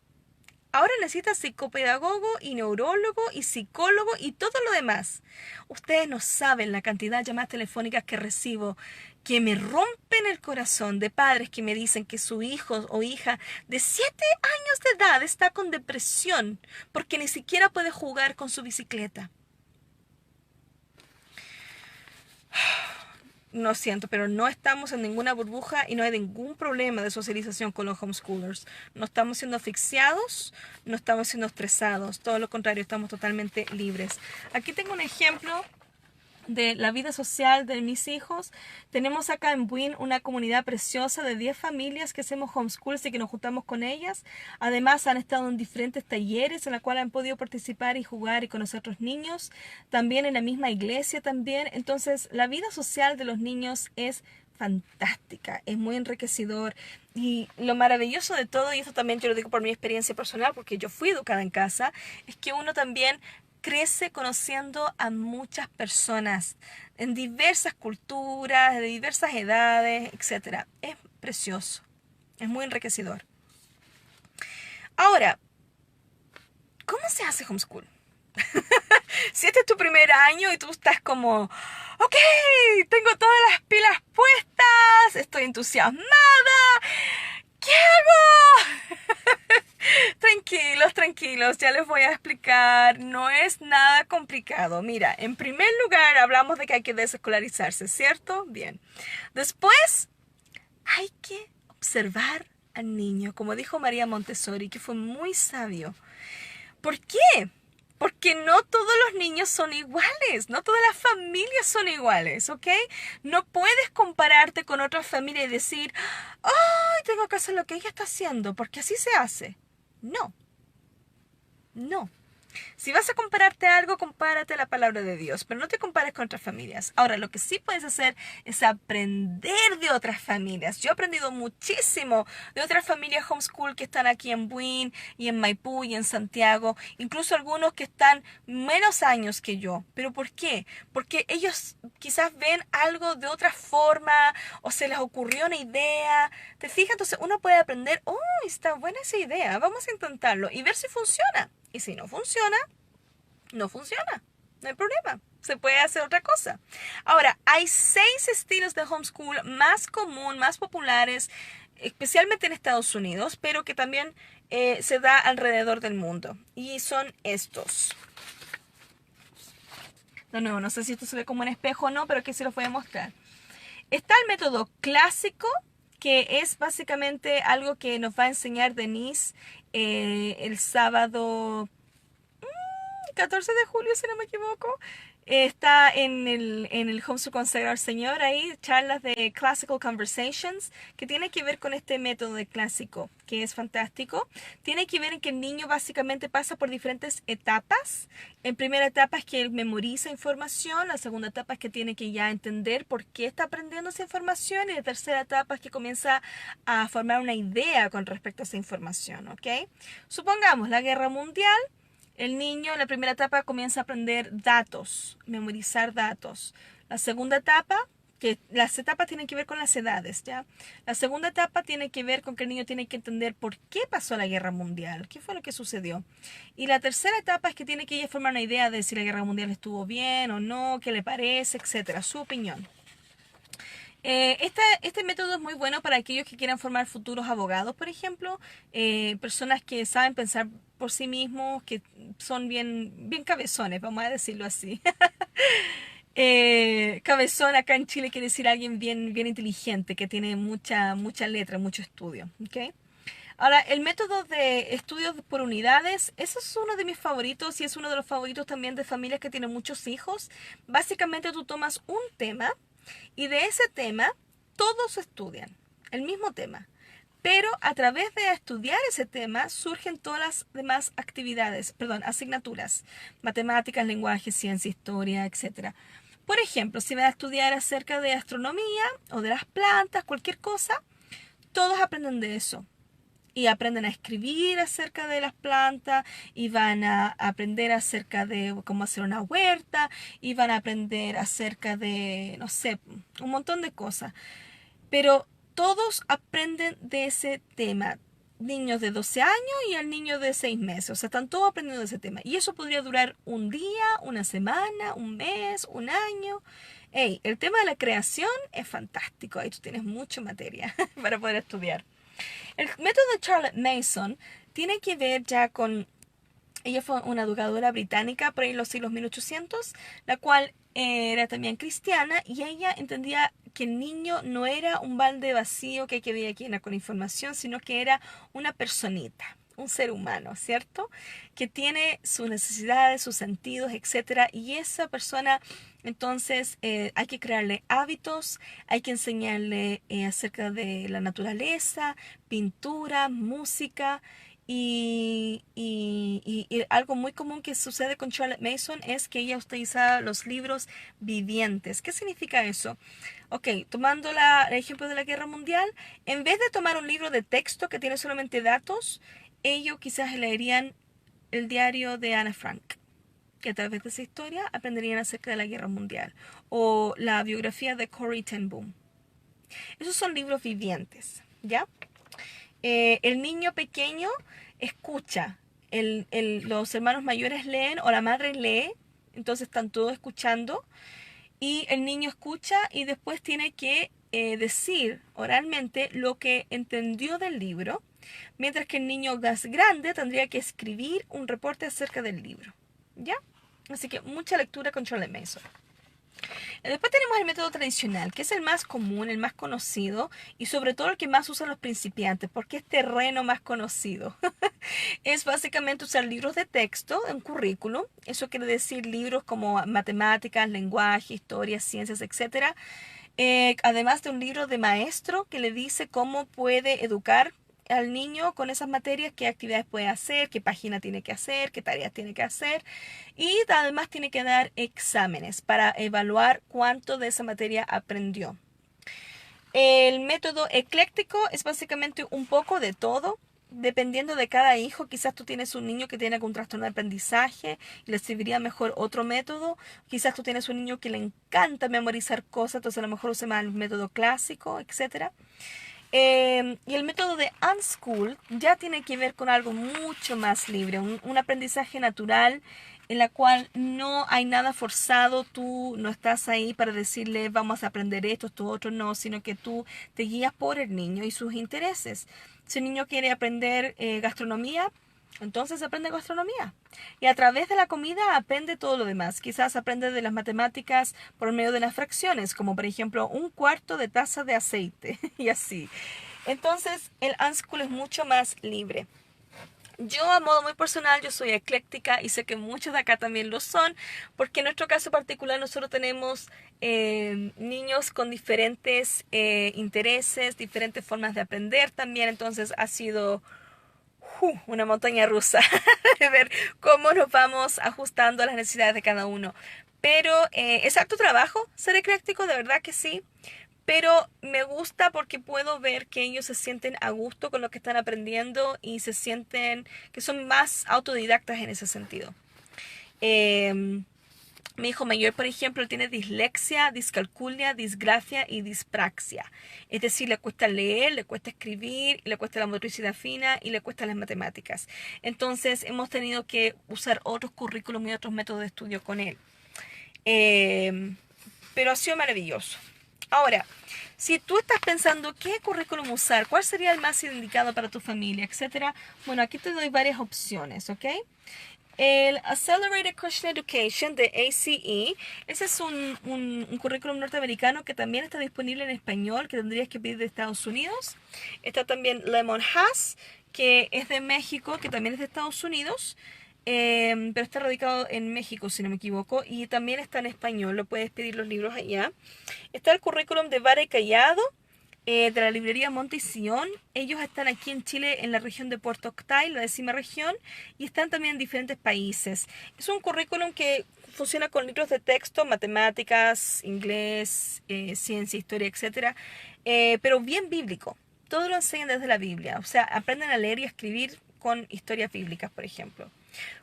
Ahora necesita psicopedagogo y neurólogo y psicólogo y todo lo demás. Ustedes no saben la cantidad de llamadas telefónicas que recibo que me rompen el corazón de padres que me dicen que su hijo o hija de 7 años de edad está con depresión porque ni siquiera puede jugar con su bicicleta. No siento, pero no estamos en ninguna burbuja y no hay ningún problema de socialización con los homeschoolers. No estamos siendo asfixiados, no estamos siendo estresados, todo lo contrario, estamos totalmente libres. Aquí tengo un ejemplo de la vida social de mis hijos. Tenemos acá en Buin una comunidad preciosa de 10 familias que hacemos homeschools y que nos juntamos con ellas. Además han estado en diferentes talleres en los cuales han podido participar y jugar y conocer a otros niños. También en la misma iglesia también. Entonces la vida social de los niños es fantástica, es muy enriquecedor y lo maravilloso de todo, y esto también yo lo digo por mi experiencia personal porque yo fui educada en casa, es que uno también crece conociendo a muchas personas en diversas culturas, de diversas edades, etc. Es precioso, es muy enriquecedor. Ahora, ¿cómo se hace homeschool? Si este es tu primer año y tú estás como, ok, tengo todas las pilas puestas, estoy entusiasmada, ¿qué hago? Tranquilos, tranquilos, ya les voy a explicar, no es nada complicado. Mira, en primer lugar hablamos de que hay que desescolarizarse, ¿cierto? Bien. Después hay que observar al niño, como dijo María Montessori, que fue muy sabio. ¿Por qué? Porque no todos los niños son iguales, no todas las familias son iguales, ¿ok? No puedes compararte con otra familia y decir, ¡ay, tengo que hacer lo que ella está haciendo, porque así se hace! No, no. Si vas a compararte a algo, compárate a la palabra de Dios, pero no te compares con otras familias. Ahora, lo que sí puedes hacer es aprender de otras familias. Yo he aprendido muchísimo de otras familias homeschool que están aquí en Buin y en Maipú y en Santiago, incluso algunos que están menos años que yo. ¿Pero por qué? Porque ellos quizás ven algo de otra forma o se les ocurrió una idea. ¿Te fijas? Entonces uno puede aprender, oh, está buena esa idea, vamos a intentarlo y ver si funciona. Y si no funciona, no funciona. No hay problema. Se puede hacer otra cosa. Ahora, hay 6 estilos de homeschool más común, más populares, especialmente en Estados Unidos, pero que también se da alrededor del mundo. Y son estos. De nuevo, no sé si esto se ve como un espejo o no, pero aquí se los voy a mostrar. Está el método clásico, que es básicamente algo que nos va a enseñar Denise el sábado 14 de julio, si no me equivoco. Está en el Homeschool Consagrar al Señor, ahí charlas de Classical Conversations, que tiene que ver con este método de clásico, que es fantástico. Tiene que ver en que el niño básicamente pasa por diferentes etapas. En primera etapa es que él memoriza información, la segunda etapa es que tiene que ya entender por qué está aprendiendo esa información, y la tercera etapa es que comienza a formar una idea con respecto a esa información, ¿ok? Supongamos la Guerra Mundial. El niño en la primera etapa comienza a aprender datos, memorizar datos. La segunda etapa, que las etapas tienen que ver con las edades, ¿ya? La segunda etapa tiene que ver con que el niño tiene que entender por qué pasó la guerra mundial, qué fue lo que sucedió. Y la tercera etapa es que tiene que formar una idea de si la guerra mundial estuvo bien o no, qué le parece, etcétera, su opinión. Este método es muy bueno para aquellos que quieran formar futuros abogados, por ejemplo, personas que saben pensar por sí mismos, que son bien cabezones, vamos a decirlo así. Cabezón acá en Chile quiere decir alguien bien inteligente, que tiene mucha letra, mucho estudio. ¿Okay? Ahora, el método de estudios por unidades, eso es uno de mis favoritos y es uno de los favoritos también de familias que tienen muchos hijos. Básicamente tú tomas un tema y de ese tema todos estudian el mismo tema. Pero a través de estudiar ese tema surgen todas las demás asignaturas, matemáticas, lenguaje, ciencia, historia, etcétera. Por ejemplo, si vas a estudiar acerca de astronomía o de las plantas, cualquier cosa, todos aprenden de eso. Y aprenden a escribir acerca de las plantas, y van a aprender acerca de cómo hacer una huerta, y van a aprender acerca de, no sé, un montón de cosas. Pero todos aprenden de ese tema. Niños de 12 años y al niño de 6 meses. O sea, están todos aprendiendo de ese tema. Y eso podría durar un día, una semana, un mes, un año. Hey, el tema de la creación es fantástico. Ahí tú tienes mucha materia para poder estudiar. El método de Charlotte Mason tiene que ver ya con... Ella fue una educadora británica por ahí en los siglos 1800, la cual era también cristiana, y ella entendía que el niño no era un balde vacío que hay que llenar con información, sino que era una personita, un ser humano, ¿cierto? Que tiene sus necesidades, sus sentidos, etcétera, y esa persona, entonces, hay que crearle hábitos, hay que enseñarle acerca de la naturaleza, pintura, música. Y algo muy común que sucede con Charlotte Mason es que ella utiliza los libros vivientes. ¿Qué significa eso? Ok, tomando el ejemplo de la Guerra Mundial, en vez de tomar un libro de texto que tiene solamente datos, ellos quizás leerían el diario de Ana Frank, que a través de esa historia aprenderían acerca de la Guerra Mundial, o la biografía de Corrie ten Boom. Esos son libros vivientes, ¿ya? El niño pequeño escucha, los hermanos mayores leen o la madre lee, entonces están todos escuchando, y el niño escucha y después tiene que decir oralmente lo que entendió del libro, mientras que el niño más grande tendría que escribir un reporte acerca del libro, ¿ya? Así que mucha lectura con Charlotte Mason. Después tenemos el método tradicional, que es el más común, el más conocido, y sobre todo el que más usan los principiantes, porque es terreno más conocido. Es básicamente usar libros de texto, un currículum. Eso quiere decir libros como matemáticas, lenguaje, historia, ciencias, etc. Además de un libro de maestro que le dice cómo puede educar al niño con esas materias, qué actividades puede hacer, qué página tiene que hacer, qué tareas tiene que hacer, y además tiene que dar exámenes para evaluar cuánto de esa materia aprendió. El método ecléctico es básicamente un poco de todo, dependiendo de cada hijo. Quizás tú tienes un niño que tiene algún trastorno de aprendizaje y le serviría mejor otro método. Quizás tú tienes un niño que le encanta memorizar cosas, entonces a lo mejor usa más el método clásico, etcétera. Y el método de Unschool ya tiene que ver con algo mucho más libre, un aprendizaje natural en la cual no hay nada forzado. Tú no estás ahí para decirle vamos a aprender esto otro, no, sino que tú te guías por el niño y sus intereses. Si el niño quiere aprender gastronomía, entonces aprende gastronomía. Y a través de la comida aprende todo lo demás. Quizás aprende de las matemáticas por medio de las fracciones, como por ejemplo 1/4 de taza de aceite y así. Entonces el Unschool es mucho más libre. Yo a modo muy personal, yo soy ecléctica y sé que muchos de acá también lo son, porque en nuestro caso particular nosotros tenemos niños con diferentes intereses, diferentes formas de aprender también, entonces ha sido una montaña rusa de ver cómo nos vamos ajustando a las necesidades de cada uno. Pero es harto trabajo ser ecléctico, de verdad que sí. Pero me gusta porque puedo ver que ellos se sienten a gusto con lo que están aprendiendo y se sienten que son más autodidactas en ese sentido. Mi hijo mayor, por ejemplo, tiene dislexia, discalculia, disgrafia y dispraxia. Es decir, le cuesta leer, le cuesta escribir, le cuesta la motricidad fina y le cuesta las matemáticas. Entonces, hemos tenido que usar otros currículums y otros métodos de estudio con él. Pero ha sido maravilloso. Ahora, si tú estás pensando qué currículum usar, cuál sería el más indicado para tu familia, etcétera, bueno, aquí te doy varias opciones, ¿ok? El Accelerated Christian Education de ACE, ese es un currículum norteamericano que también está disponible en español, que tendrías que pedir de Estados Unidos. Está también Lemon Haas, que es de México, que también es de Estados Unidos, pero está radicado en México, si no me equivoco, y también está en español, lo puedes pedir los libros allá. Está el currículum de Vara y Callado, de la librería Monte y Sion. Ellos están aquí en Chile, en la región de Puerto Octay, la 10ª región, y están también en diferentes países. Es un currículum que funciona con libros de texto, matemáticas, inglés, ciencia, historia, etcétera, pero bien bíblico. Todo lo enseñan desde la Biblia, o sea, aprenden a leer y a escribir con historias bíblicas, por ejemplo.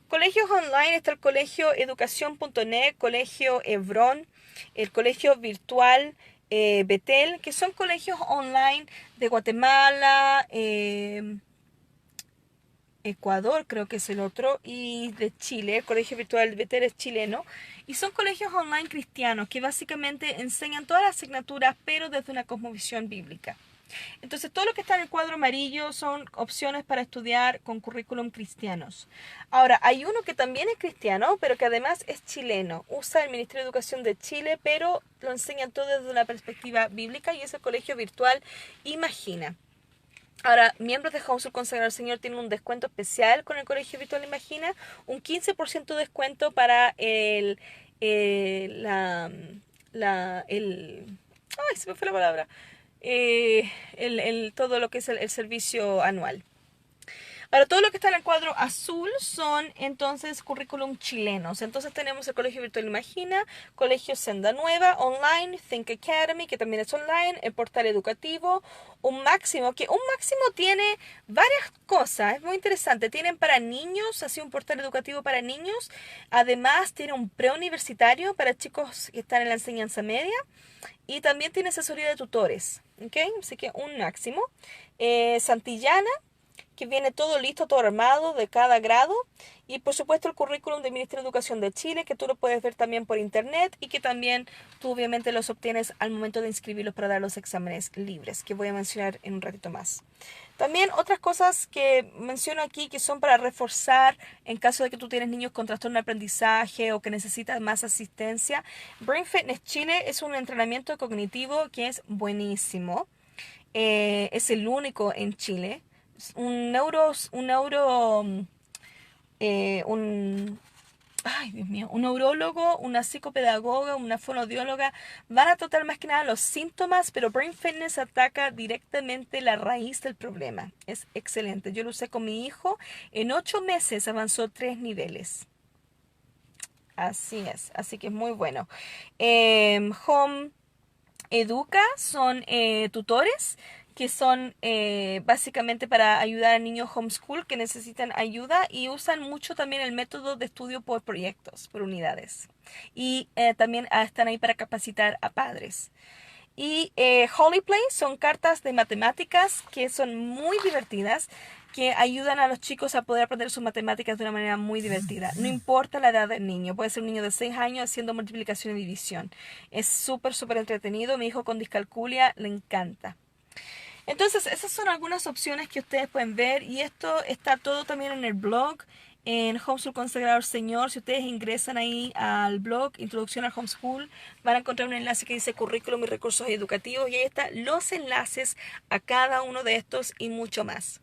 Colegios online está el colegio educación.net, colegio Hebrón, el colegio virtual Betel, que son colegios online de Guatemala, Ecuador creo que es el otro, y de Chile. El colegio virtual Betel es chileno, y son colegios online cristianos que básicamente enseñan todas las asignaturas, pero desde una cosmovisión bíblica. Entonces, todo lo que está en el cuadro amarillo son opciones para estudiar con currículum cristianos. Ahora, hay uno que también es cristiano, pero que además es chileno. Usa el Ministerio de Educación de Chile, pero lo enseñan todo desde una perspectiva bíblica, y es el colegio virtual Imagina. Ahora, miembros de Homeschool Consagrado al Señor tienen un descuento especial con el colegio virtual Imagina, un 15% de descuento para ay, se me fue la palabra. Todo lo que es el servicio anual. Ahora, todo lo que está en el cuadro azul son entonces currículum chilenos. Entonces tenemos el Colegio Virtual Imagina, Colegio Senda Nueva, Online, Think Academy, que también es online, el portal educativo, un máximo tiene varias cosas, es muy interesante. Tienen para niños, así un portal educativo para niños. Además tiene un preuniversitario para chicos que están en la enseñanza media. Y también tiene asesoría de tutores, ¿ok? Así que un máximo. Santillana, que viene todo listo, todo armado de cada grado. Y por supuesto el currículum del Ministerio de Educación de Chile, que tú lo puedes ver también por internet y que también tú obviamente los obtienes al momento de inscribirlos para dar los exámenes libres, que voy a mencionar en un ratito más. También otras cosas que menciono aquí que son para reforzar en caso de que tú tienes niños con trastorno de aprendizaje o que necesitas más asistencia. Brain Fitness Chile es un entrenamiento cognitivo que es buenísimo. Es el único en Chile. Ay, Dios mío, un neurólogo, una psicopedagoga, una fonoaudióloga van a tratar más que nada los síntomas, pero Brain Fitness ataca directamente la raíz del problema. Es excelente. Yo lo usé con mi hijo. En 8 meses avanzó 3 niveles. Así es. Así que es muy bueno. Home Educa son tutores que son básicamente para ayudar a niños homeschool que necesitan ayuda, y usan mucho también el método de estudio por proyectos, por unidades. Y también están ahí para capacitar a padres. Y Holy Play son cartas de matemáticas que son muy divertidas, que ayudan a los chicos a poder aprender sus matemáticas de una manera muy divertida. No importa la edad del niño, puede ser un niño de 6 años haciendo multiplicación y división. Es súper, súper entretenido. Mi hijo con discalculia le encanta. Entonces, esas son algunas opciones que ustedes pueden ver, y esto está todo también en el blog, en Homeschool Consagrado al Señor. Si ustedes ingresan ahí al blog, Introducción al Homeschool, van a encontrar un enlace que dice Currículum y Recursos Educativos, y ahí están los enlaces a cada uno de estos y mucho más.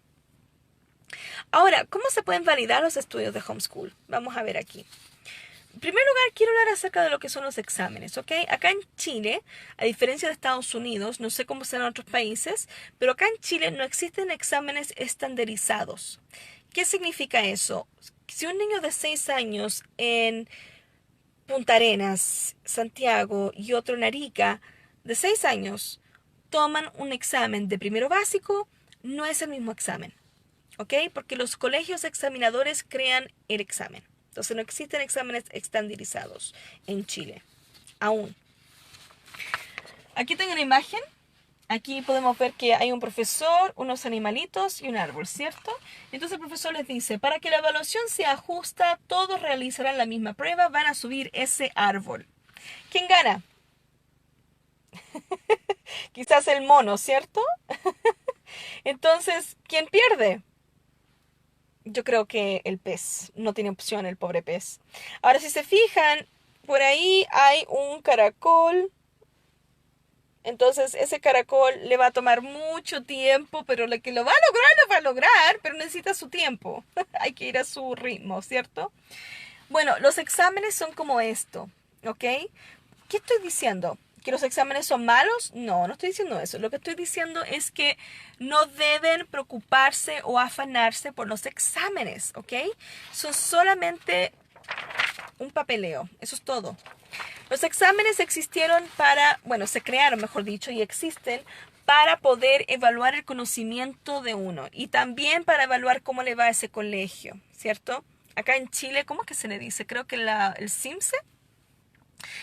Ahora, ¿cómo se pueden validar los estudios de Homeschool? Vamos a ver aquí. En primer lugar, quiero hablar acerca de lo que son los exámenes, ¿ok? Acá en Chile, a diferencia de Estados Unidos, no sé cómo será en otros países, pero acá en Chile no existen exámenes estandarizados. ¿Qué significa eso? Si un niño de 6 años en Punta Arenas, Santiago, y otro en Arica, de 6 años, toman un examen de primero básico, no es el mismo examen, ¿ok? Porque los colegios examinadores crean el examen. Entonces no existen exámenes estandarizados en Chile, aún. Aquí tengo una imagen. Aquí podemos ver que hay un profesor, unos animalitos y un árbol, ¿cierto? Entonces el profesor les dice, para que la evaluación sea justa, todos realizarán la misma prueba, van a subir ese árbol. ¿Quién gana? Quizás el mono, ¿cierto? Entonces, ¿quién pierde? Yo creo que el pez. No tiene opción el pobre pez. Ahora, si se fijan, por ahí hay un caracol. Entonces, ese caracol le va a tomar mucho tiempo, pero lo que lo va a lograr, pero necesita su tiempo. Hay que ir a su ritmo, ¿cierto? Bueno, los exámenes son como esto, ¿ok? ¿Qué estoy diciendo? ¿Que los exámenes son malos? No, no estoy diciendo eso. Lo que estoy diciendo es que no deben preocuparse o afanarse por los exámenes, ¿ok? Son solamente un papeleo, eso es todo. Los exámenes existieron para, bueno, se crearon, mejor dicho, y existen para poder evaluar el conocimiento de uno y también para evaluar cómo le va a ese colegio, ¿cierto? Acá en Chile, ¿cómo es que se le dice? Creo que el CIMSE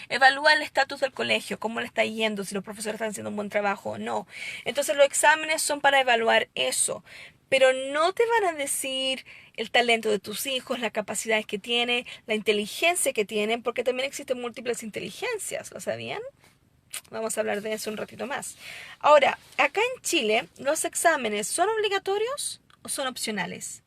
evalúa el estatus del colegio, cómo le está yendo, si los profesores están haciendo un buen trabajo o no. Entonces los exámenes son para evaluar eso, pero no te van a decir el talento de tus hijos, las capacidades que tienen, la inteligencia que tienen, porque también existen múltiples inteligencias, ¿lo sabían? Vamos a hablar de eso un ratito más. Ahora, acá en Chile, ¿los exámenes son obligatorios o son opcionales?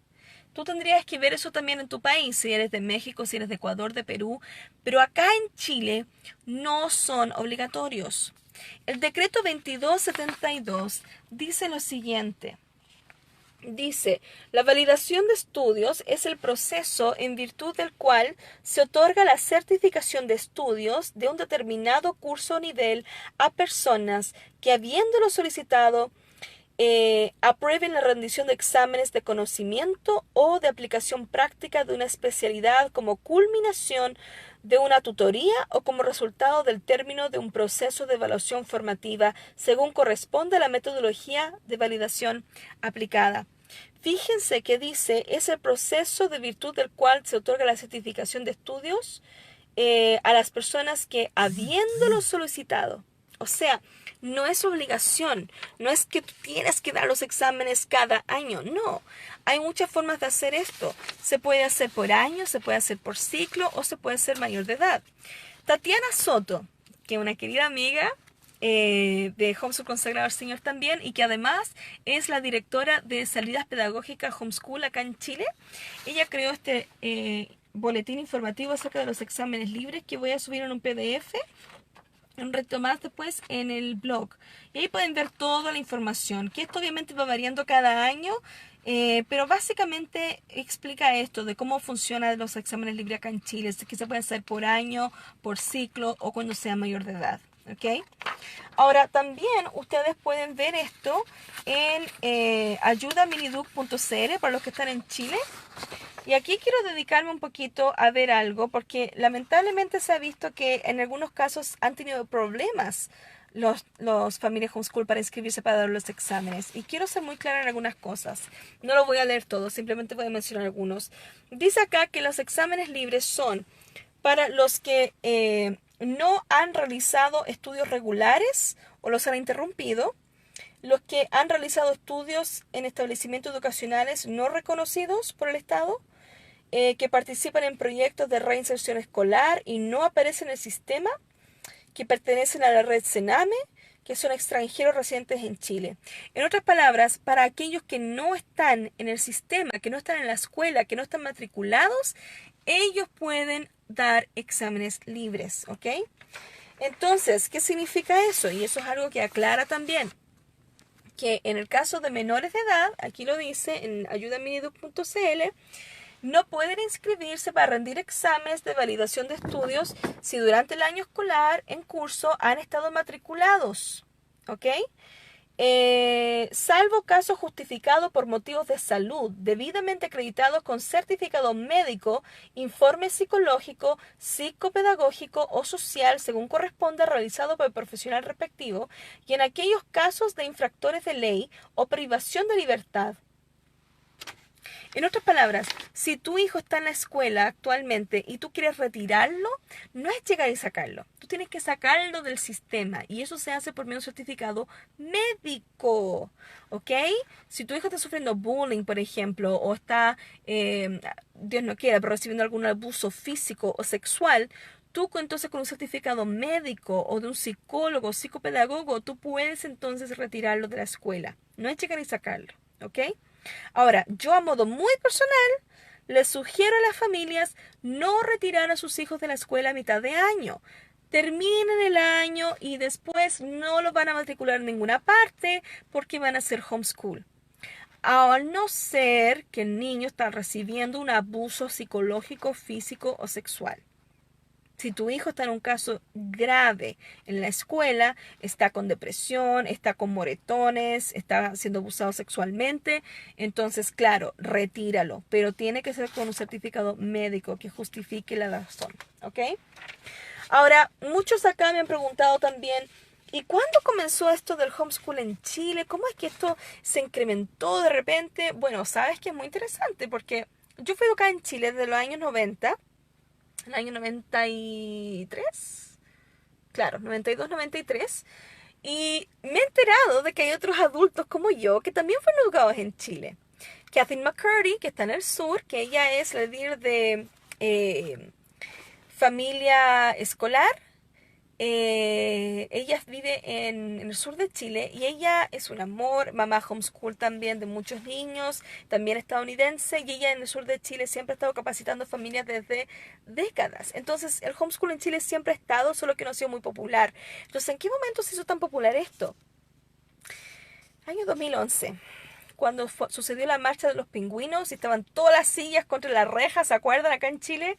Tú tendrías que ver eso también en tu país, si eres de México, si eres de Ecuador, de Perú, pero acá en Chile no son obligatorios. El decreto 2272 dice lo siguiente. Dice, la validación de estudios es el proceso en virtud del cual se otorga la certificación de estudios de un determinado curso o nivel a personas que, habiéndolo solicitado, aprueben la rendición de exámenes de conocimiento o de aplicación práctica de una especialidad como culminación de una tutoría o como resultado del término de un proceso de evaluación formativa según corresponde a la metodología de validación aplicada. Fíjense que dice, es el proceso de virtud del cual se otorga la certificación de estudios a las personas que, habiéndolo solicitado, o sea, no es obligación, no es que tú tienes que dar los exámenes cada año, no. Hay muchas formas de hacer esto. Se puede hacer por año, se puede hacer por ciclo o se puede hacer mayor de edad. Tatiana Soto, que es una querida amiga de Homeschool Consagrado al Señor también y que además es la directora de salidas pedagógicas Homeschool acá en Chile, ella creó este boletín informativo acerca de los exámenes libres que voy a subir en un PDF un reto más después en el blog. Y ahí pueden ver toda la información, que esto obviamente va variando cada año, pero básicamente explica esto de cómo funcionan los exámenes libres acá en Chile, que se puede hacer por año, por ciclo o cuando sea mayor de edad. ¿Ok? Ahora también ustedes pueden ver esto en ayudaminiduc.cl para los que están en Chile. Y aquí quiero dedicarme un poquito a ver algo, porque lamentablemente se ha visto que en algunos casos han tenido problemas los familias homeschool para inscribirse para dar los exámenes. Y quiero ser muy clara en algunas cosas. No lo voy a leer todo, simplemente voy a mencionar algunos. Dice acá que los exámenes libres son para los que no han realizado estudios regulares o los han interrumpido, los que han realizado estudios en establecimientos educacionales no reconocidos por el Estado, que participan en proyectos de reinserción escolar y no aparecen en el sistema, que pertenecen a la red Sename, que son extranjeros residentes en Chile. En otras palabras, para aquellos que no están en el sistema, que no están en la escuela, que no están matriculados, ellos pueden dar exámenes libres, ¿ok? Entonces, ¿qué significa eso? Y eso es algo que aclara también que en el caso de menores de edad, aquí lo dice en ayudaminiduc.cl, no pueden inscribirse para rendir exámenes de validación de estudios si durante el año escolar en curso han estado matriculados, ¿ok? Salvo caso justificado por motivos de salud, debidamente acreditados con certificado médico, informe psicológico, psicopedagógico o social, según corresponda, realizado por el profesional respectivo, y en aquellos casos de infractores de ley o privación de libertad. En otras palabras, si tu hijo está en la escuela actualmente y tú quieres retirarlo, no es llegar y sacarlo. Tú tienes que sacarlo del sistema y eso se hace por medio de un certificado médico, ¿ok? Si tu hijo está sufriendo bullying, por ejemplo, o está, Dios no quiera, pero recibiendo algún abuso físico o sexual, tú entonces con un certificado médico o de un psicólogo o psicopedagogo, tú puedes entonces retirarlo de la escuela. No es llegar y sacarlo, ¿ok? Ahora, yo a modo muy personal, les sugiero a las familias no retirar a sus hijos de la escuela a mitad de año. Terminen el año y después no los van a matricular en ninguna parte porque van a hacer homeschool. A no ser que el niño está recibiendo un abuso psicológico, físico o sexual. Si tu hijo está en un caso grave en la escuela, está con depresión, está con moretones, está siendo abusado sexualmente, entonces, claro, retíralo, pero tiene que ser con un certificado médico que justifique la razón, ¿ok? Ahora, muchos acá me han preguntado también, ¿y cuándo comenzó esto del homeschool en Chile? ¿Cómo es que esto se incrementó de repente? Bueno, sabes que es muy interesante porque yo fui educada en Chile desde los años 90, el año 93, claro, 92, 93, y me he enterado de que hay otros adultos como yo que también fueron educados en Chile. Kathy McCurdy, que está en el sur, que ella es la líder de familia escolar. Ella vive en el sur de Chile y ella es un amor, mamá homeschool también de muchos niños, también estadounidense, y ella en el sur de Chile siempre ha estado capacitando familias desde décadas. Entonces el homeschool en Chile siempre ha estado, solo que no ha sido muy popular. Entonces, ¿en qué momento se hizo tan popular esto? Año 2011. Cuando sucedió la marcha de los pingüinos y estaban todas las sillas contra la reja, ¿se acuerdan? Acá en Chile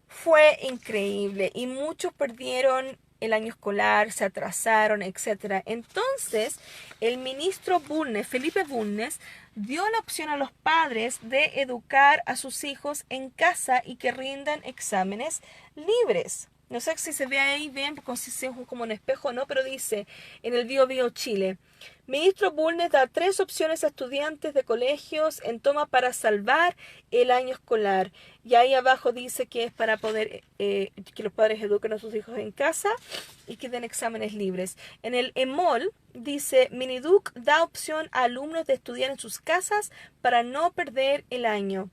fue increíble y muchos perdieron el año escolar, se atrasaron, etcétera. Entonces, el ministro Bulnes, Felipe Bulnes, dio la opción a los padres de educar a sus hijos en casa y que rindan exámenes libres. No sé si se ve ahí bien, porque si es como un espejo o no, pero dice en el Bio Bio Chile. Ministro Bulnes da 3 opciones a estudiantes de colegios en toma para salvar el año escolar. Y ahí abajo dice que es para poder que los padres eduquen a sus hijos en casa y que den exámenes libres. En el EMOL dice, Miniduc da opción a alumnos de estudiar en sus casas para no perder el año.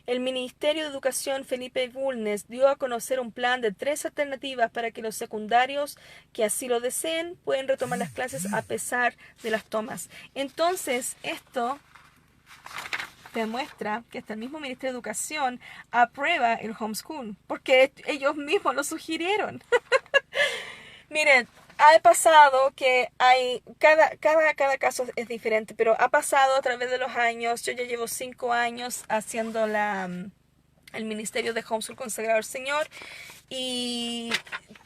El Ministerio de Educación Felipe Bulnes dio a conocer un plan de 3 alternativas para que los secundarios que así lo deseen pueden retomar las clases a pesar de las tomas. Entonces, esto demuestra que hasta el mismo Ministerio de Educación aprueba el homeschool, porque ellos mismos lo sugirieron. Miren, ha pasado que hay, cada caso es diferente, pero ha pasado a través de los años. Yo ya llevo 5 años haciendo el ministerio de homeschool consagrado al Señor, y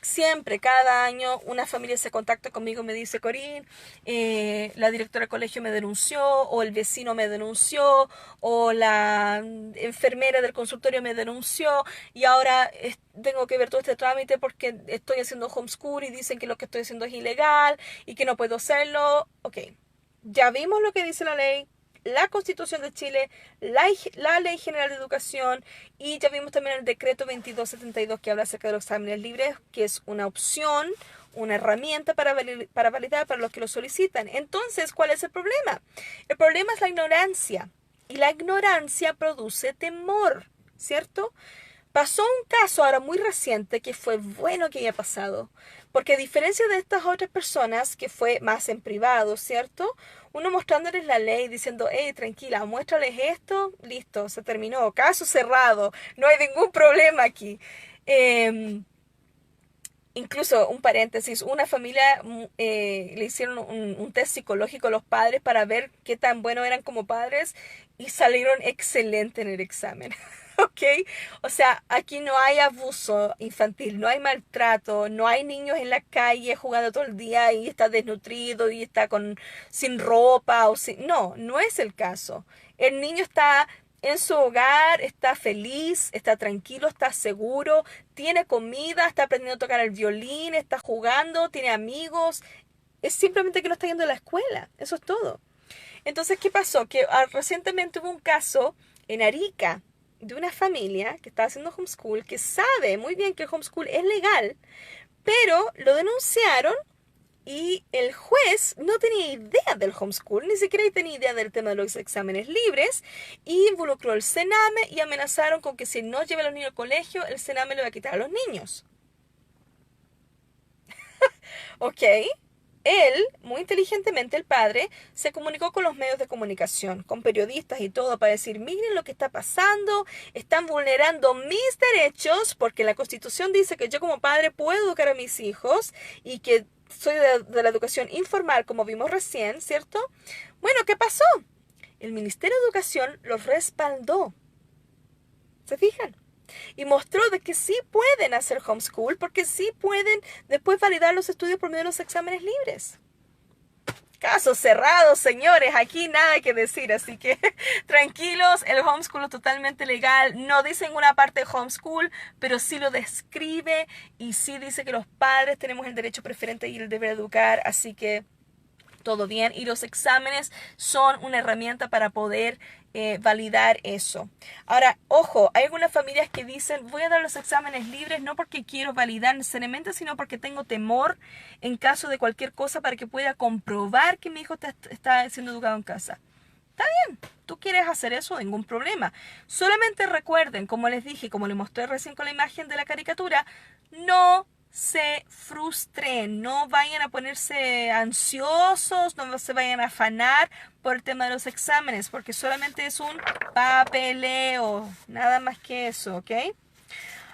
siempre, cada año, una familia se contacta conmigo y me dice, Corín, la directora del colegio me denunció, o el vecino me denunció, o la enfermera del consultorio me denunció, y ahora tengo que ver todo este trámite porque estoy haciendo homeschool y dicen que lo que estoy haciendo es ilegal y que no puedo hacerlo. Ok, ya vimos lo que dice la ley, la Constitución de Chile, la Ley General de Educación, y ya vimos también el decreto 2272 que habla acerca de los exámenes libres, que es una opción, una herramienta para validar para los que lo solicitan. Entonces, ¿cuál es el problema? El problema es la ignorancia, y la ignorancia produce temor, ¿cierto? Pasó un caso ahora muy reciente que fue bueno que haya pasado, porque a diferencia de estas otras personas que fue más en privado, ¿cierto? Uno mostrándoles la ley, diciendo, hey, tranquila, muéstrales esto, listo, se terminó, caso cerrado, no hay ningún problema aquí. Incluso, un paréntesis, una familia le hicieron un test psicológico a los padres para ver qué tan buenos eran como padres y salieron excelentes en el examen. ¿Ok? O sea, aquí no hay abuso infantil, no hay maltrato, no hay niños en la calle jugando todo el día y está desnutrido y está sin ropa. No, no es el caso. El niño está en su hogar, está feliz, está tranquilo, está seguro, tiene comida, está aprendiendo a tocar el violín, está jugando, tiene amigos. Es simplemente que no está yendo a la escuela. Eso es todo. Entonces, ¿qué pasó? Que recientemente hubo un caso en Arica de una familia que está haciendo homeschool, que sabe muy bien que el homeschool es legal, pero lo denunciaron y el juez no tenía idea del homeschool, ni siquiera tenía idea del tema de los exámenes libres, y involucró el Sename y amenazaron con que si no lleva a los niños al colegio, el Sename le va a quitar a los niños. ¿Ok? Él, muy inteligentemente, el padre, se comunicó con los medios de comunicación, con periodistas y todo, para decir, miren lo que está pasando, están vulnerando mis derechos, porque la Constitución dice que yo como padre puedo educar a mis hijos y que soy de la educación informal, como vimos recién, ¿cierto? Bueno, ¿qué pasó? El Ministerio de Educación los respaldó. ¿Se fijan? y mostró de que sí pueden hacer homeschool porque sí pueden después validar los estudios por medio de los exámenes libres. Caso cerrado, señores, aquí nada que decir, así que tranquilos, el homeschool es totalmente legal, no dice en una parte homeschool, pero sí lo describe y sí dice que los padres tenemos el derecho preferente y el deber de educar, así que todo bien, y los exámenes son una herramienta para poder validar eso. Ahora, ojo, hay algunas familias que dicen voy a dar los exámenes libres no porque quiero validar necesariamente, sino porque tengo temor en caso de cualquier cosa para que pueda comprobar que mi hijo está siendo educado en casa. Está bien, tú quieres hacer eso, ningún problema. Solamente recuerden, como les dije, como les mostré recién con la imagen de la caricatura, no se frustren, no vayan a ponerse ansiosos, no se vayan a afanar por el tema de los exámenes, porque solamente es un papeleo, nada más que eso, ¿ok?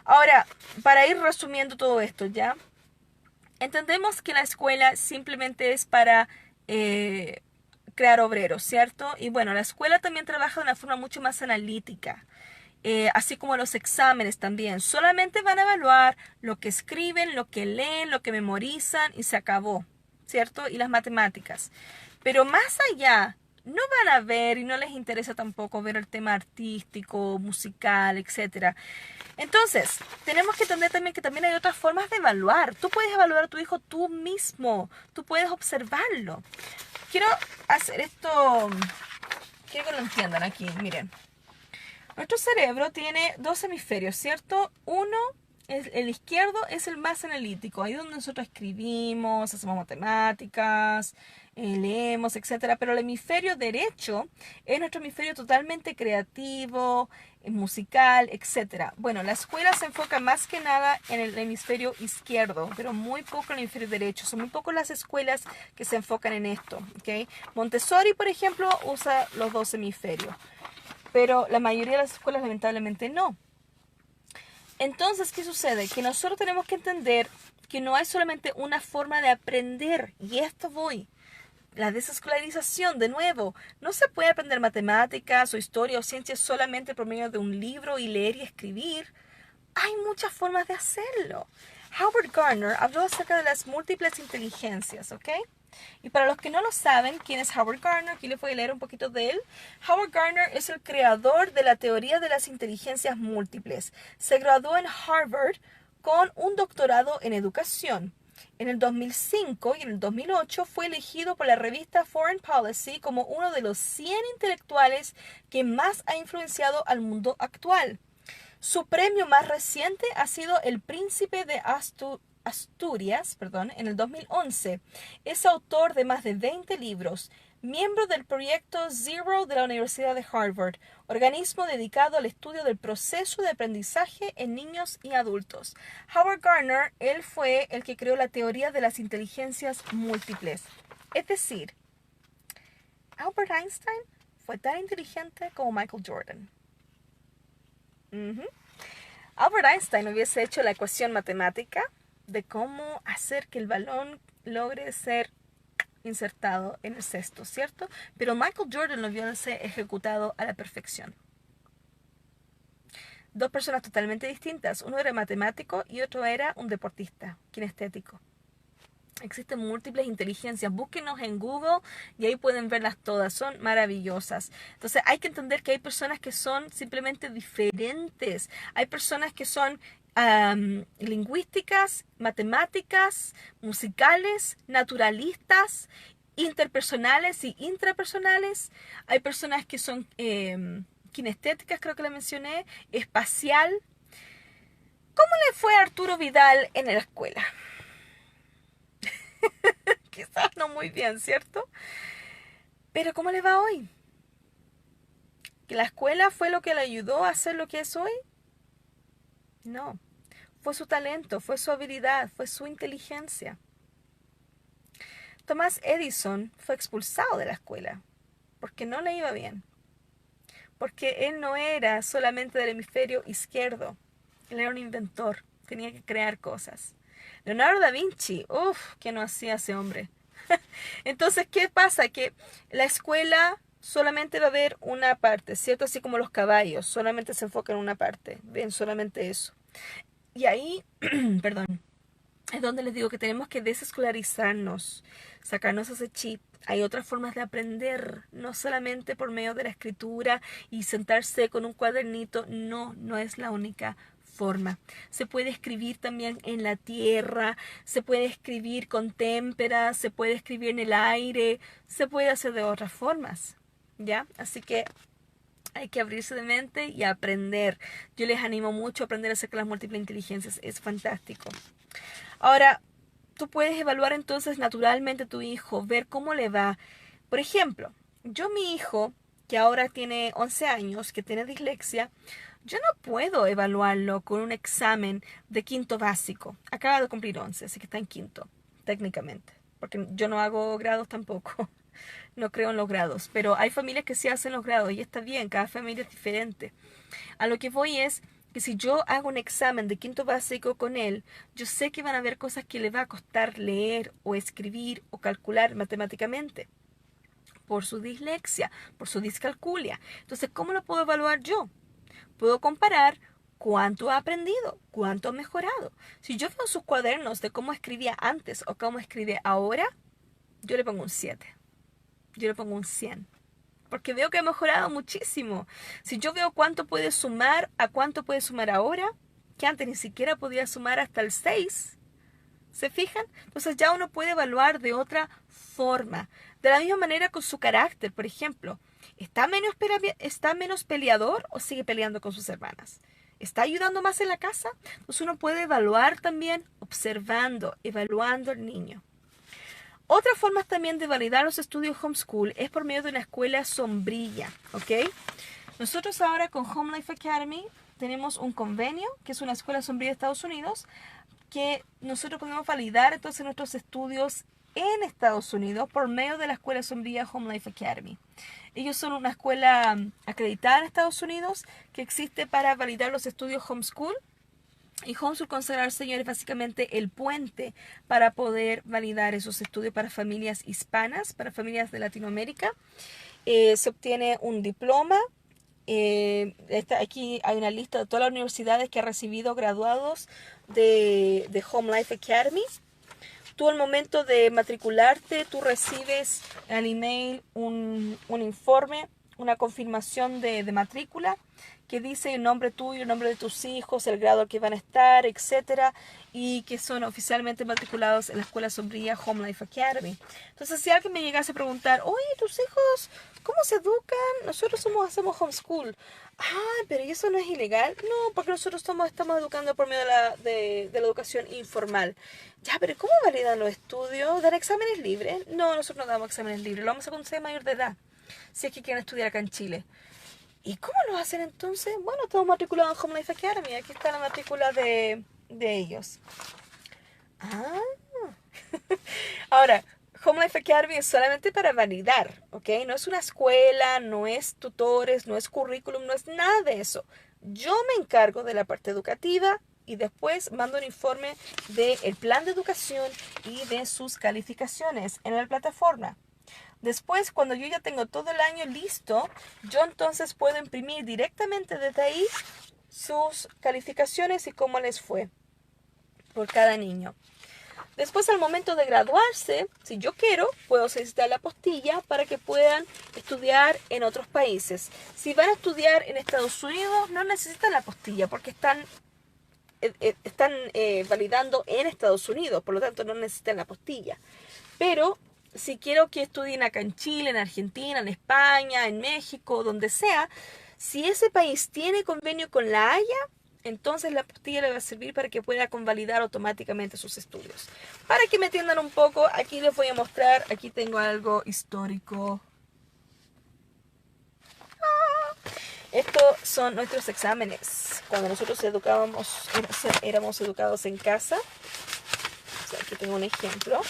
Ahora, para ir resumiendo todo esto, ¿ya? Entendemos que la escuela simplemente es para crear obreros, ¿cierto? Y bueno, la escuela también trabaja de una forma mucho más analítica. Así como los exámenes también. Solamente van a evaluar lo que escriben, lo que leen, lo que memorizan y se acabó, ¿cierto? Y las matemáticas. Pero más allá, no van a ver y no les interesa tampoco ver el tema artístico, musical, etcétera. Entonces, tenemos que entender también que también hay otras formas de evaluar. Tú puedes evaluar a tu hijo tú mismo, tú puedes observarlo. Quiero hacer esto, quiero que lo entiendan aquí, miren. Nuestro cerebro tiene dos hemisferios, ¿cierto? Uno, el izquierdo, es el más analítico, ahí donde nosotros escribimos, hacemos matemáticas, leemos, etcétera. Pero el hemisferio derecho es nuestro hemisferio totalmente creativo, musical, etcétera. Bueno, la escuela se enfoca más que nada en el hemisferio izquierdo, pero muy poco en el hemisferio derecho. Son muy pocas las escuelas que se enfocan en esto, ¿ok? Montessori, por ejemplo, usa los dos hemisferios. Pero la mayoría de las escuelas lamentablemente no. Entonces, ¿qué sucede? Que nosotros tenemos que entender que no hay solamente una forma de aprender. Y esto voy. La desescolarización, de nuevo. No se puede aprender matemáticas o historia o ciencias solamente por medio de un libro y leer y escribir. Hay muchas formas de hacerlo. Howard Gardner habló acerca de las múltiples inteligencias, ¿ok? Y para los que no lo saben, ¿quién es Howard Gardner? Aquí les voy a leer un poquito de él. Howard Gardner es el creador de la teoría de las inteligencias múltiples. Se graduó en Harvard con un doctorado en educación. En el 2005 y en el 2008 fue elegido por la revista Foreign Policy como uno de los 100 intelectuales que más ha influenciado al mundo actual. Su premio más reciente ha sido el Príncipe de Asturias, en el 2011. Es autor de más de 20 libros, miembro del proyecto Zero de la Universidad de Harvard, organismo dedicado al estudio del proceso de aprendizaje en niños y adultos. Howard Gardner, él fue el que creó la teoría de las inteligencias múltiples. Es decir, Albert Einstein fue tan inteligente como Michael Jordan. Albert Einstein hubiese hecho la ecuación matemática de cómo hacer que el balón logre ser insertado en el cesto, ¿cierto? Pero Michael Jordan lo hubiese ejecutado a la perfección. Dos personas totalmente distintas. Uno era matemático y otro era un deportista, kinestético. Existen múltiples inteligencias. Búsquenos en Google y ahí pueden verlas todas. Son maravillosas. Entonces hay que entender que hay personas que son simplemente diferentes. Hay personas que son lingüísticas, matemáticas, musicales, naturalistas, interpersonales y intrapersonales. Hay personas que son kinestéticas, creo que la mencioné, espacial. ¿Cómo le fue a Arturo Vidal en la escuela? Quizás no muy bien, ¿cierto? Pero ¿cómo le va hoy? ¿Que la escuela fue lo que le ayudó a ser lo que es hoy? No. Fue su talento, fue su habilidad, fue su inteligencia. Thomas Edison fue expulsado de la escuela porque no le iba bien. Porque él no era solamente del hemisferio izquierdo. Él era un inventor, tenía que crear cosas. Leonardo da Vinci, ¿qué no hacía ese hombre? Entonces, ¿qué pasa? Que la escuela solamente va a haber una parte, ¿cierto? Así como los caballos, solamente se enfocan en una parte, ven solamente eso. Y ahí, perdón, es donde les digo que tenemos que desescolarizarnos, sacarnos ese chip. Hay otras formas de aprender, no solamente por medio de la escritura y sentarse con un cuadernito, no, no es la única forma. Se puede escribir también en la tierra, se puede escribir con témpera, se puede escribir en el aire, se puede hacer de otras formas, ¿ya? Así que hay que abrirse de mente y aprender. Yo les animo mucho a aprender acerca de las múltiples inteligencias, es fantástico. Ahora, tú puedes evaluar entonces naturalmente a tu hijo, ver cómo le va. Por ejemplo, mi hijo, que ahora tiene 11 años, que tiene dislexia, yo no puedo evaluarlo con un examen de quinto básico. Acaba de cumplir 11, así que está en quinto, técnicamente. Porque yo no hago grados tampoco. No creo en los grados. Pero hay familias que sí hacen los grados y está bien, cada familia es diferente. A lo que voy es que si yo hago un examen de quinto básico con él, yo sé que van a haber cosas que le va a costar leer o escribir o calcular matemáticamente por su dislexia, por su discalculia. Entonces, ¿cómo lo puedo evaluar yo? Puedo comparar cuánto ha aprendido, cuánto ha mejorado. Si yo veo sus cuadernos de cómo escribía antes o cómo escribe ahora, yo le pongo un 7. Yo le pongo un 100. Porque veo que ha mejorado muchísimo. Si yo veo cuánto puede sumar a cuánto puede sumar ahora, que antes ni siquiera podía sumar hasta el 6, ¿se fijan? Entonces ya uno puede evaluar de otra forma. De la misma manera con su carácter, por ejemplo. ¿Está menos peleador o sigue peleando con sus hermanas? ¿Está ayudando más en la casa? Entonces uno puede evaluar también observando, evaluando al niño. Otra forma también de validar los estudios homeschool es por medio de una escuela sombrilla, ¿ok? Nosotros ahora con Home Life Academy tenemos un convenio, que es una escuela sombrilla de Estados Unidos, que nosotros podemos validar entonces nuestros estudios en Estados Unidos por medio de la escuela sombrilla Home Life Academy. Ellos son una escuela acreditada en Estados Unidos que existe para validar los estudios homeschool. Y Homeschool Consagrar al Señor es básicamente el puente para poder validar esos estudios para familias hispanas, para familias de Latinoamérica. Se obtiene un diploma. Aquí hay una lista de todas las universidades que han recibido graduados de Home Life Academy. Tú al momento de matricularte, tú recibes al email un informe, una confirmación de matrícula que dice el nombre tuyo, el nombre de tus hijos, el grado al que van a estar, etcétera, y que son oficialmente matriculados en la escuela sombrilla Home Life Academy. Entonces, si alguien me llegase a preguntar, oye, ¿tus hijos cómo se educan? Nosotros hacemos homeschool. Ah, pero ¿y eso no es ilegal? No, porque nosotros estamos educando por medio de la educación informal. Ya, pero ¿cómo validan los estudios? ¿Dan exámenes libres? No, nosotros no damos exámenes libres. Lo vamos a hacer cuando sea mayor de edad, si es que quieren estudiar acá en Chile. ¿Y cómo lo hacen entonces? Bueno, estamos matriculados en Home Life Academy. Aquí está la matrícula de ellos. Ah. Ahora, Home Life Academy es solamente para validar, ¿ok? No es una escuela, no es tutores, no es currículum, no es nada de eso. Yo me encargo de la parte educativa y después mando un informe del plan de educación y de sus calificaciones en la plataforma. Después, cuando yo ya tengo todo el año listo, yo entonces puedo imprimir directamente desde ahí sus calificaciones y cómo les fue por cada niño. Después, al momento de graduarse, si yo quiero, puedo solicitar la apostilla para que puedan estudiar en otros países. Si van a estudiar en Estados Unidos, no necesitan la apostilla porque están validando en Estados Unidos, por lo tanto no necesitan la apostilla. Pero si quiero que estudien acá en Chile, en Argentina, en España, en México, donde sea, si ese país tiene convenio con la Haya, entonces la apostilla le va a servir para que pueda convalidar automáticamente sus estudios. Para que me entiendan un poco, aquí les voy a mostrar, aquí tengo algo histórico. Estos son nuestros exámenes. Cuando nosotros éramos educados en casa. O sea, aquí tengo un ejemplo.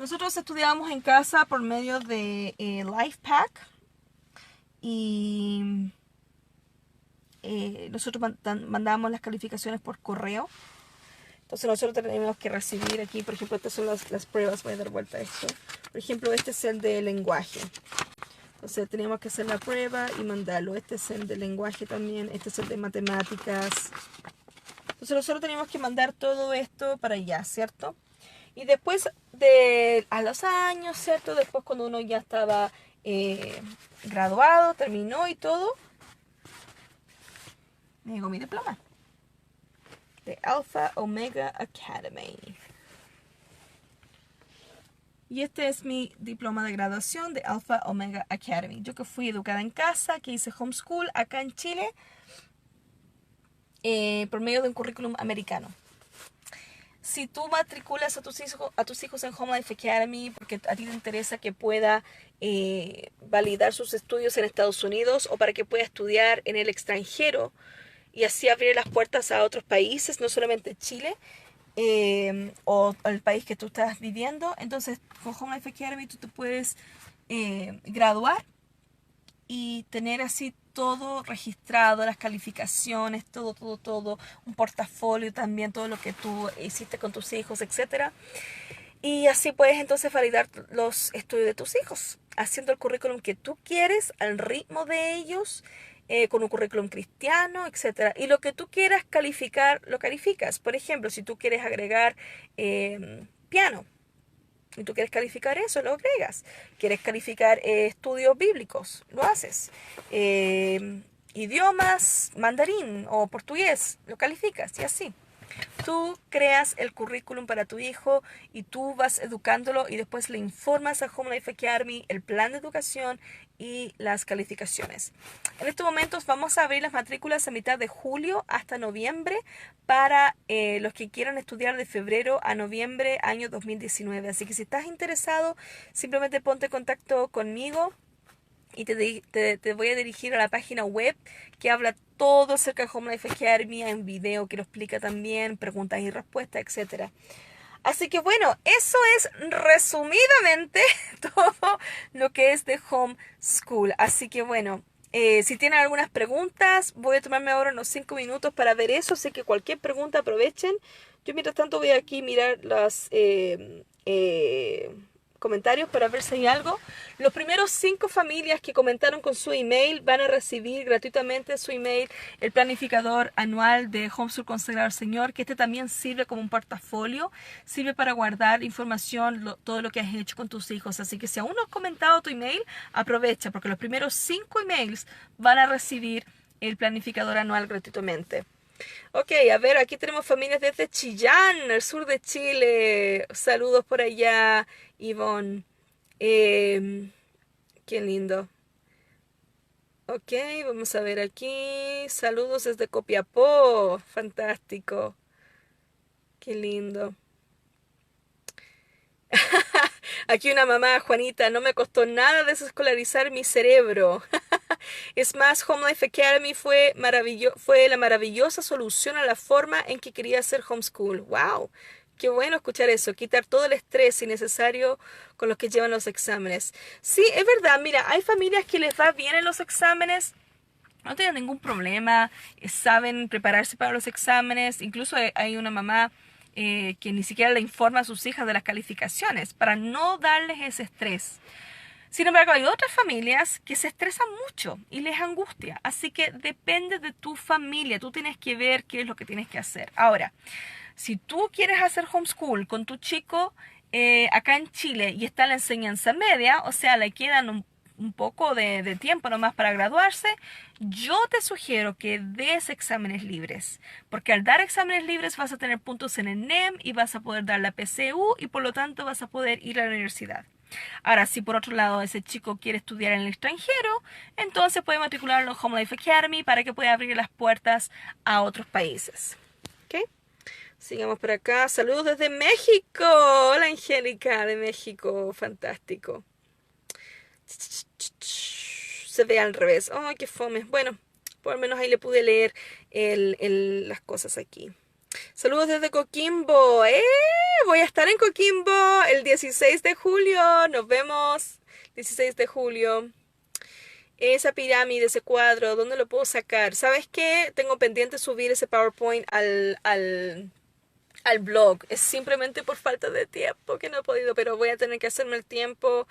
Nosotros estudiábamos en casa por medio de LifePack y nosotros mandábamos las calificaciones por correo. Entonces nosotros tenemos que recibir aquí, por ejemplo, estas son las pruebas. Voy a dar vuelta a esto. Por ejemplo, este es el de lenguaje. Entonces teníamos que hacer la prueba y mandarlo. Este es el de lenguaje también, este es el de matemáticas. Entonces nosotros teníamos que mandar todo esto para allá, ¿cierto? Y después a los años, ¿cierto? Después cuando uno ya estaba graduado, terminó y todo, me llegó mi diploma de Alpha Omega Academy. Y este es mi diploma de graduación de Alpha Omega Academy. Yo que fui educada en casa, que hice homeschool acá en Chile, por medio de un currículum americano. Si tú matriculas a tus hijos en Home Life Academy porque a ti te interesa que pueda validar sus estudios en Estados Unidos o para que pueda estudiar en el extranjero y así abrir las puertas a otros países, no solamente Chile o el país que tú estás viviendo, entonces con Home Life Academy tú te puedes graduar y tener así todo registrado, las calificaciones, todo, un portafolio también, todo lo que tú hiciste con tus hijos, etcétera. Y así puedes entonces validar los estudios de tus hijos, haciendo el currículum que tú quieres, al ritmo de ellos, con un currículum cristiano, etcétera. Y lo que tú quieras calificar, lo calificas. Por ejemplo, si tú quieres agregar piano, y tú quieres calificar eso, lo agregas. Quieres calificar estudios bíblicos, lo haces. Idiomas, mandarín o portugués, lo calificas y así. Tú creas el currículum para tu hijo y tú vas educándolo y después le informas a Home Life Academy el plan de educación y las calificaciones. En estos momentos vamos a abrir las matrículas a mitad de julio hasta noviembre para los que quieran estudiar de febrero a noviembre año 2019. Así que si estás interesado, simplemente ponte en contacto conmigo y te voy a dirigir a la página web que habla todo acerca de Home Life Academy, en video que lo explica también, preguntas y respuestas, etc. Así que bueno, eso es resumidamente todo lo que es de Homeschool. Así que bueno, si tienen algunas preguntas, voy a tomarme ahora unos 5 minutos para ver eso, así que cualquier pregunta aprovechen. Yo mientras tanto voy aquí a mirar las comentarios para ver si hay algo. Los primeros 5 familias que comentaron con su email van a recibir gratuitamente su email, el planificador anual de Homeschool Consagrado al Señor, que este también sirve como un portafolio, sirve para guardar información, todo lo que has hecho con tus hijos. Así que si aún no has comentado tu email, aprovecha, porque los primeros 5 emails van a recibir el planificador anual gratuitamente. Ok, a ver, aquí tenemos familias desde Chillán, el sur de Chile. Saludos por allá, Ivonne. Qué lindo. Ok, vamos a ver aquí. Saludos desde Copiapó. Fantástico. Qué lindo. Aquí una mamá, Juanita, no me costó nada desescolarizar mi cerebro. Es más, Home Life Academy fue la maravillosa solución a la forma en que quería hacer homeschool. ¡Wow! Qué bueno escuchar eso, quitar todo el estrés innecesario con los que llevan los exámenes. Sí, es verdad, mira, hay familias que les va bien en los exámenes, no tienen ningún problema, saben prepararse para los exámenes, incluso hay una mamá que ni siquiera le informa a sus hijas de las calificaciones para no darles ese estrés. Sin embargo, hay otras familias que se estresan mucho y les angustia, así que depende de tu familia, tú tienes que ver qué es lo que tienes que hacer. Ahora, si tú quieres hacer homeschool con tu chico acá en Chile y está en la enseñanza media, o sea, le quedan un poco de tiempo nomás para graduarse, yo te sugiero que des exámenes libres, porque al dar exámenes libres vas a tener puntos en el NEM y vas a poder dar la PCU y por lo tanto vas a poder ir a la universidad. Ahora, si por otro lado ese chico quiere estudiar en el extranjero, entonces puede matricularlo en Home Life Academy para que pueda abrir las puertas a otros países. ¿Ok? Sigamos por acá. Saludos desde México. Hola, Angélica, de México. Fantástico. Se ve al revés. ¡Ay, qué fome! Bueno, por lo menos ahí le pude leer las cosas aquí. Saludos desde Coquimbo. Voy a estar en Coquimbo el 16 de julio. Nos vemos 16 de julio. Esa pirámide, ese cuadro, ¿dónde lo puedo sacar? ¿Sabes qué? Tengo pendiente subir ese PowerPoint al blog. Es simplemente por falta de tiempo que no he podido, pero voy a tener que hacerme el tiempo.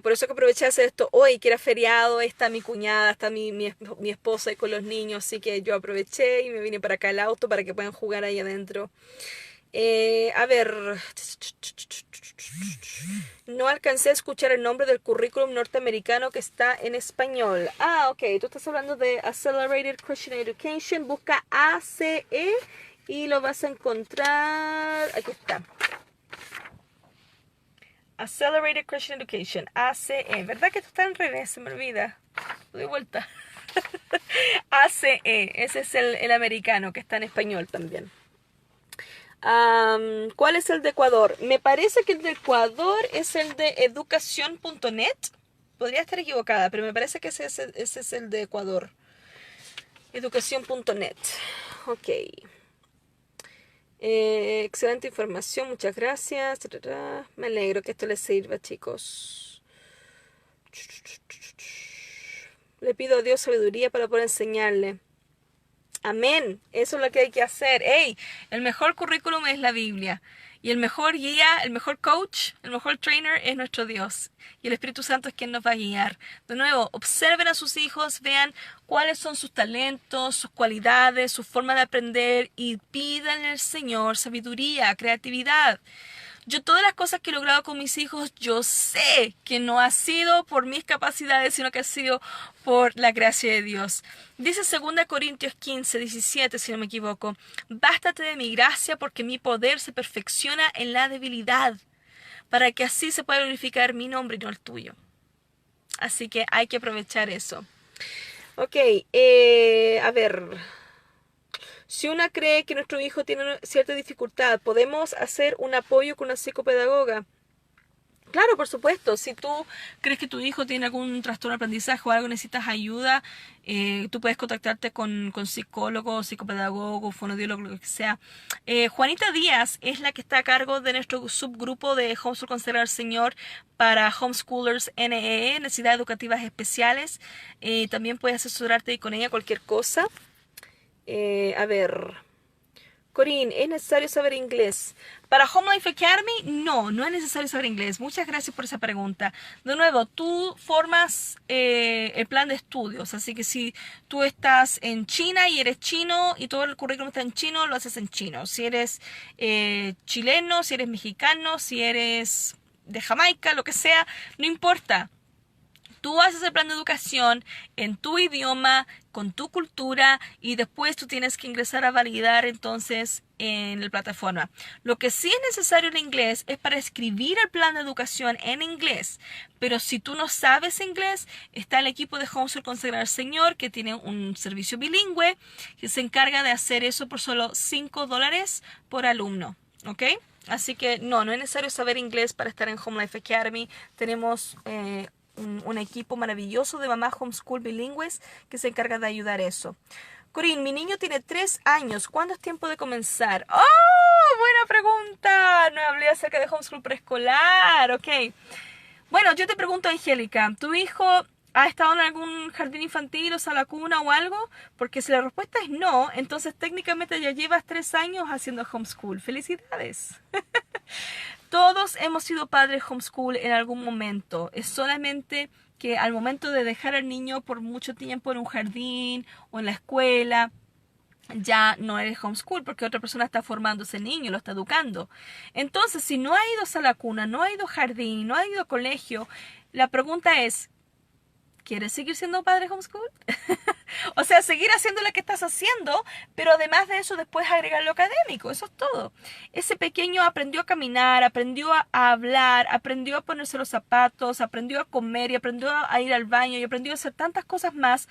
Por eso que aproveché de hacer esto hoy, que era feriado, está mi cuñada, está mi esposa y con los niños, así que yo aproveché y me vine para acá al auto para que puedan jugar ahí adentro. A ver, no alcancé a escuchar el nombre del currículum norteamericano que está en español. Ah, ok, tú estás hablando de Accelerated Christian Education. Busca ACE y lo vas a encontrar. Aquí está. Accelerated Christian Education, ACE. ¿Verdad que esto está en revés? Se me olvida. Doy vuelta. ACE, ese es el americano que está en español también. ¿Cuál es el de Ecuador? Me parece que el de Ecuador es el de educación.net. Podría estar equivocada, pero me parece que ese es el de Ecuador. Educación.net. Ok. Excelente información, muchas gracias. Me alegro que esto les sirva, chicos. Le pido a Dios sabiduría para poder enseñarle. Amén. Eso es lo que hay que hacer. ¡Ey! El mejor currículum es la Biblia. Y el mejor guía, el mejor coach, el mejor trainer es nuestro Dios. Y el Espíritu Santo es quien nos va a guiar. De nuevo, observen a sus hijos, vean cuáles son sus talentos, sus cualidades, su forma de aprender y pídanle al Señor sabiduría, creatividad. Yo todas las cosas que he logrado con mis hijos, yo sé que no ha sido por mis capacidades, sino que ha sido por la gracia de Dios. Dice 2 Corintios 15, 17, si no me equivoco. Bástate de mi gracia porque mi poder se perfecciona en la debilidad, para que así se pueda glorificar mi nombre y no el tuyo. Así que hay que aprovechar eso. Ok, a ver. Si una cree que nuestro hijo tiene cierta dificultad, podemos hacer un apoyo con una psicopedagoga. Claro, por supuesto. Si tú crees que tu hijo tiene algún trastorno de aprendizaje o algo, necesitas ayuda, tú puedes contactarte con psicólogo, psicopedagogo, fonodiólogo, lo que sea. Juanita Díaz es la que está a cargo de nuestro subgrupo de Homeschool Considerar al Señor para Homeschoolers NEE, Necesidades Educativas Especiales. También puedes asesorarte con ella cualquier cosa. A ver, Corín, ¿es necesario saber inglés? Para Home Life Academy, no es necesario saber inglés. Muchas gracias por esa pregunta. De nuevo, tú formas el plan de estudios, así que si tú estás en China y eres chino y todo el currículum está en chino, lo haces en chino. Si eres chileno, si eres mexicano, si eres de Jamaica, lo que sea, no importa. Tú haces el plan de educación en tu idioma, con tu cultura y después tú tienes que ingresar a validar entonces en la plataforma. Lo que sí es necesario en inglés es para escribir el plan de educación en inglés. Pero si tú no sabes inglés, está el equipo de Homeschool Consagrar al Señor que tiene un servicio bilingüe que se encarga de hacer eso por solo $5 por alumno. ¿Ok? Así que no es necesario saber inglés para estar en Home Life Academy. Tenemos un equipo maravilloso de mamás homeschool bilingües que se encarga de ayudar eso. Corín, mi niño tiene 3 años. ¿Cuándo es tiempo de comenzar? ¡Oh! Buena pregunta. No hablé acerca de homeschool preescolar. Ok. Bueno, yo te pregunto, Angélica, ¿tu hijo ha estado en algún jardín infantil o sala cuna o algo? Porque si la respuesta es no, entonces técnicamente ya llevas 3 años haciendo homeschool. ¡Felicidades! Todos hemos sido padres homeschool en algún momento. Es solamente que al momento de dejar al niño por mucho tiempo en un jardín o en la escuela, ya no eres homeschool porque otra persona está formando ese niño, lo está educando. Entonces, si no ha ido a la cuna, no ha ido a jardín, no ha ido a colegio, la pregunta es, ¿quieres seguir siendo padre homeschool? O sea, seguir haciendo lo que estás haciendo, pero además de eso después agregar lo académico, eso es todo. Ese pequeño aprendió a caminar, aprendió a hablar, aprendió a ponerse los zapatos, aprendió a comer y aprendió a ir al baño y aprendió a hacer tantas cosas más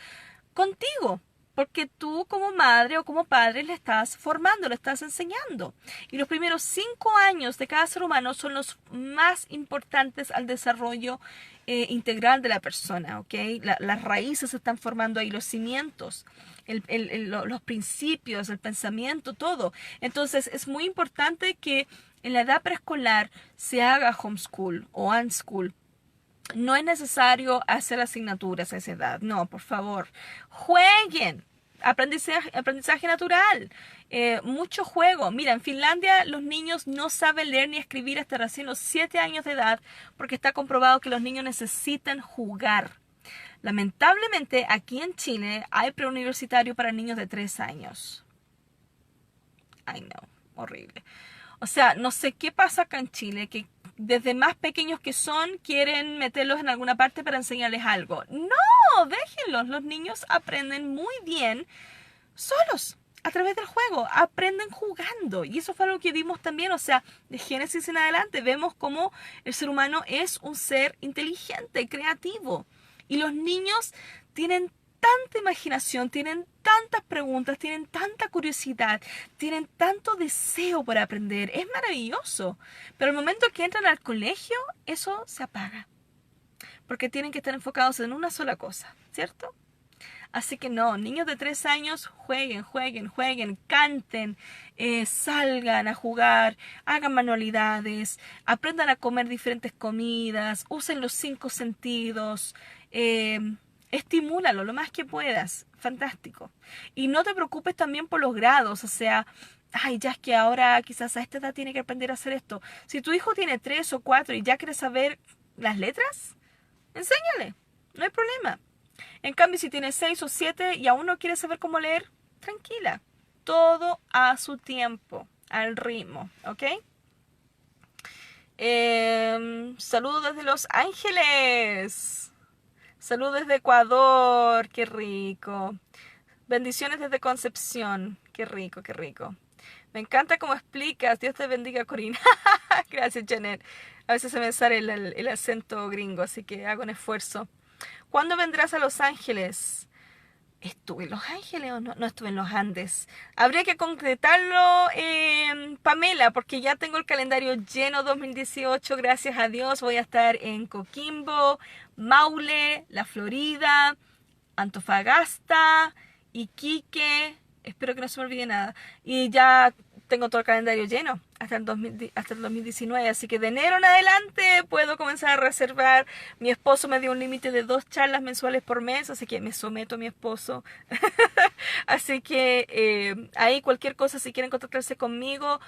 contigo. Porque tú como madre o como padre le estás formando, le estás enseñando. Y los primeros 5 años de cada ser humano son los más importantes al desarrollo integral de la persona, ¿ok? Las raíces se están formando ahí, los cimientos, los principios, el pensamiento, todo. Entonces es muy importante que en la edad preescolar se haga homeschool o unschool. No es necesario hacer asignaturas a esa edad, no, por favor. Jueguen, aprendizaje natural, mucho juego. Mira, en Finlandia los niños no saben leer ni escribir hasta recién los 7 años de edad porque está comprobado que los niños necesitan jugar. Lamentablemente, aquí en Chile hay preuniversitario para niños de 3 años. Ay, no, horrible. O sea, no sé qué pasa acá en Chile, que desde más pequeños que son, quieren meterlos en alguna parte para enseñarles algo. No, déjenlos. Los niños aprenden muy bien solos, a través del juego. Aprenden jugando. Y eso fue algo que vimos también, o sea, de Génesis en adelante. Vemos cómo el ser humano es un ser inteligente, creativo. Y los niños tienen tanta imaginación, tienen tantas preguntas, tienen tanta curiosidad, tienen tanto deseo por aprender. Es maravilloso. Pero el momento que entran al colegio, eso se apaga. Porque tienen que estar enfocados en una sola cosa, ¿cierto? Así que no, niños de 3 años, jueguen, canten, salgan a jugar, hagan manualidades, aprendan a comer diferentes comidas, usen los 5 sentidos, estimúlalo lo más que puedas, fantástico. Y no te preocupes también por los grados, o sea, ay, ya es que ahora quizás a esta edad tiene que aprender a hacer esto. Si tu hijo tiene 3 o 4 y ya quiere saber las letras, enséñale, no hay problema. En cambio, si tiene 6 o 7 y aún no quiere saber cómo leer, tranquila. Todo a su tiempo, al ritmo, ¿ok? Saludos desde Los Ángeles. Saludos desde Ecuador. Qué rico. Bendiciones desde Concepción. Qué rico, qué rico. Me encanta cómo explicas. Dios te bendiga, Corina. Gracias, Janet. A veces se me sale el acento gringo, así que hago un esfuerzo. ¿Cuándo vendrás a Los Ángeles? ¿Estuve en Los Ángeles o no? No estuve en los Andes. Habría que concretarlo, Pamela, porque ya tengo el calendario lleno 2018, gracias a Dios. Voy a estar en Coquimbo, Maule, La Florida, Antofagasta, Iquique. Espero que no se me olvide nada. Y ya tengo todo el calendario lleno hasta el 2019, así que de enero en adelante puedo comenzar a reservar. Mi esposo me dio un límite de 2 charlas mensuales por mes, así que me someto a mi esposo. Así que ahí cualquier cosa, si quieren contactarse conmigo,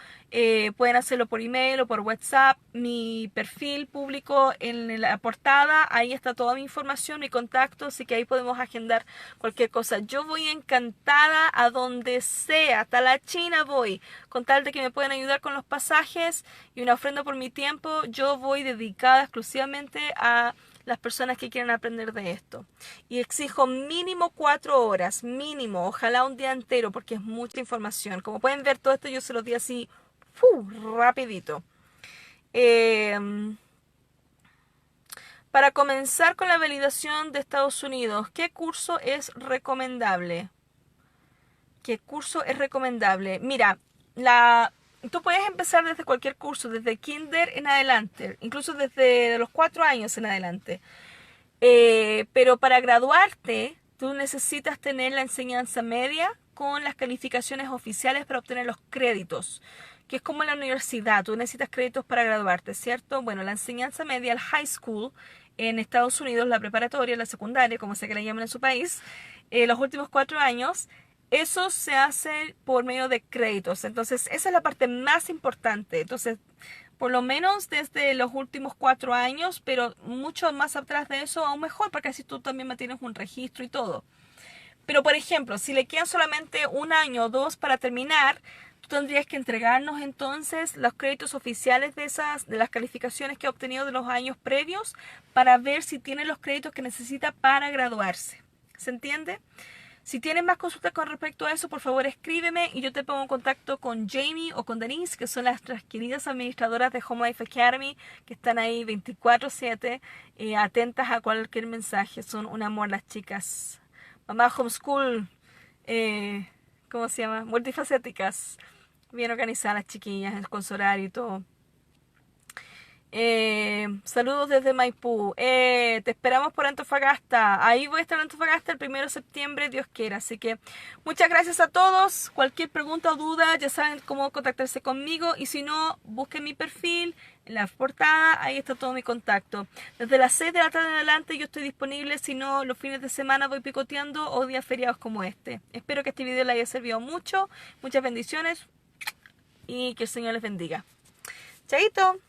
pueden hacerlo por email o por WhatsApp. Mi perfil público en la portada, ahí está toda mi información, mi contacto, así que ahí podemos agendar cualquier cosa. Yo voy encantada a donde sea, hasta la China voy, con tal de que me puedan ayudar con los pasajes y una ofrenda por mi tiempo. Yo voy dedicada exclusivamente a las personas que quieren aprender de esto. Y exijo mínimo 4 horas, mínimo, ojalá un día entero, porque es mucha información. Como pueden ver, todo esto yo se los di así, rapidito. Para comenzar con la validación de Estados Unidos, ¿qué curso es recomendable? ¿Qué curso es recomendable? Mira, tú puedes empezar desde cualquier curso, desde kinder en adelante, incluso desde los 4 años en adelante. Pero para graduarte, tú necesitas tener la enseñanza media con las calificaciones oficiales para obtener los créditos, que es como en la universidad, tú necesitas créditos para graduarte, ¿cierto? Bueno, la enseñanza media, el high school, en Estados Unidos, la preparatoria, la secundaria, como sea que la llamen en su país, los últimos 4 años, eso se hace por medio de créditos. Entonces, esa es la parte más importante. Entonces, por lo menos desde los últimos 4 años, pero mucho más atrás de eso, aún mejor, porque así tú también mantienes un registro y todo. Pero, por ejemplo, si le quedan solamente 1 año o 2 para terminar, tú tendrías que entregarnos entonces los créditos oficiales de las calificaciones que ha obtenido de los años previos para ver si tiene los créditos que necesita para graduarse. ¿Se entiende? Si tienes más consultas con respecto a eso, por favor escríbeme y yo te pongo en contacto con Jamie o con Denise, que son nuestras queridas administradoras de Home Life Academy, que están ahí 24/7, atentas a cualquier mensaje. Son un amor las chicas. Mamá homeschool, ¿cómo se llama? Multifacéticas. Bien organizadas las chiquillas, con su horario y todo. Saludos desde Maipú. Te esperamos por Antofagasta. Ahí voy a estar en Antofagasta el 1 de septiembre, Dios quiera. Así que muchas gracias a todos. Cualquier pregunta o duda, ya saben cómo contactarse conmigo. Y si no, busquen mi perfil la portada, ahí está todo mi contacto. Desde las 6 de la tarde en adelante yo estoy disponible, si no los fines de semana voy picoteando o días feriados como este. Espero que este video les haya servido mucho, muchas bendiciones y que el Señor les bendiga. Chaito.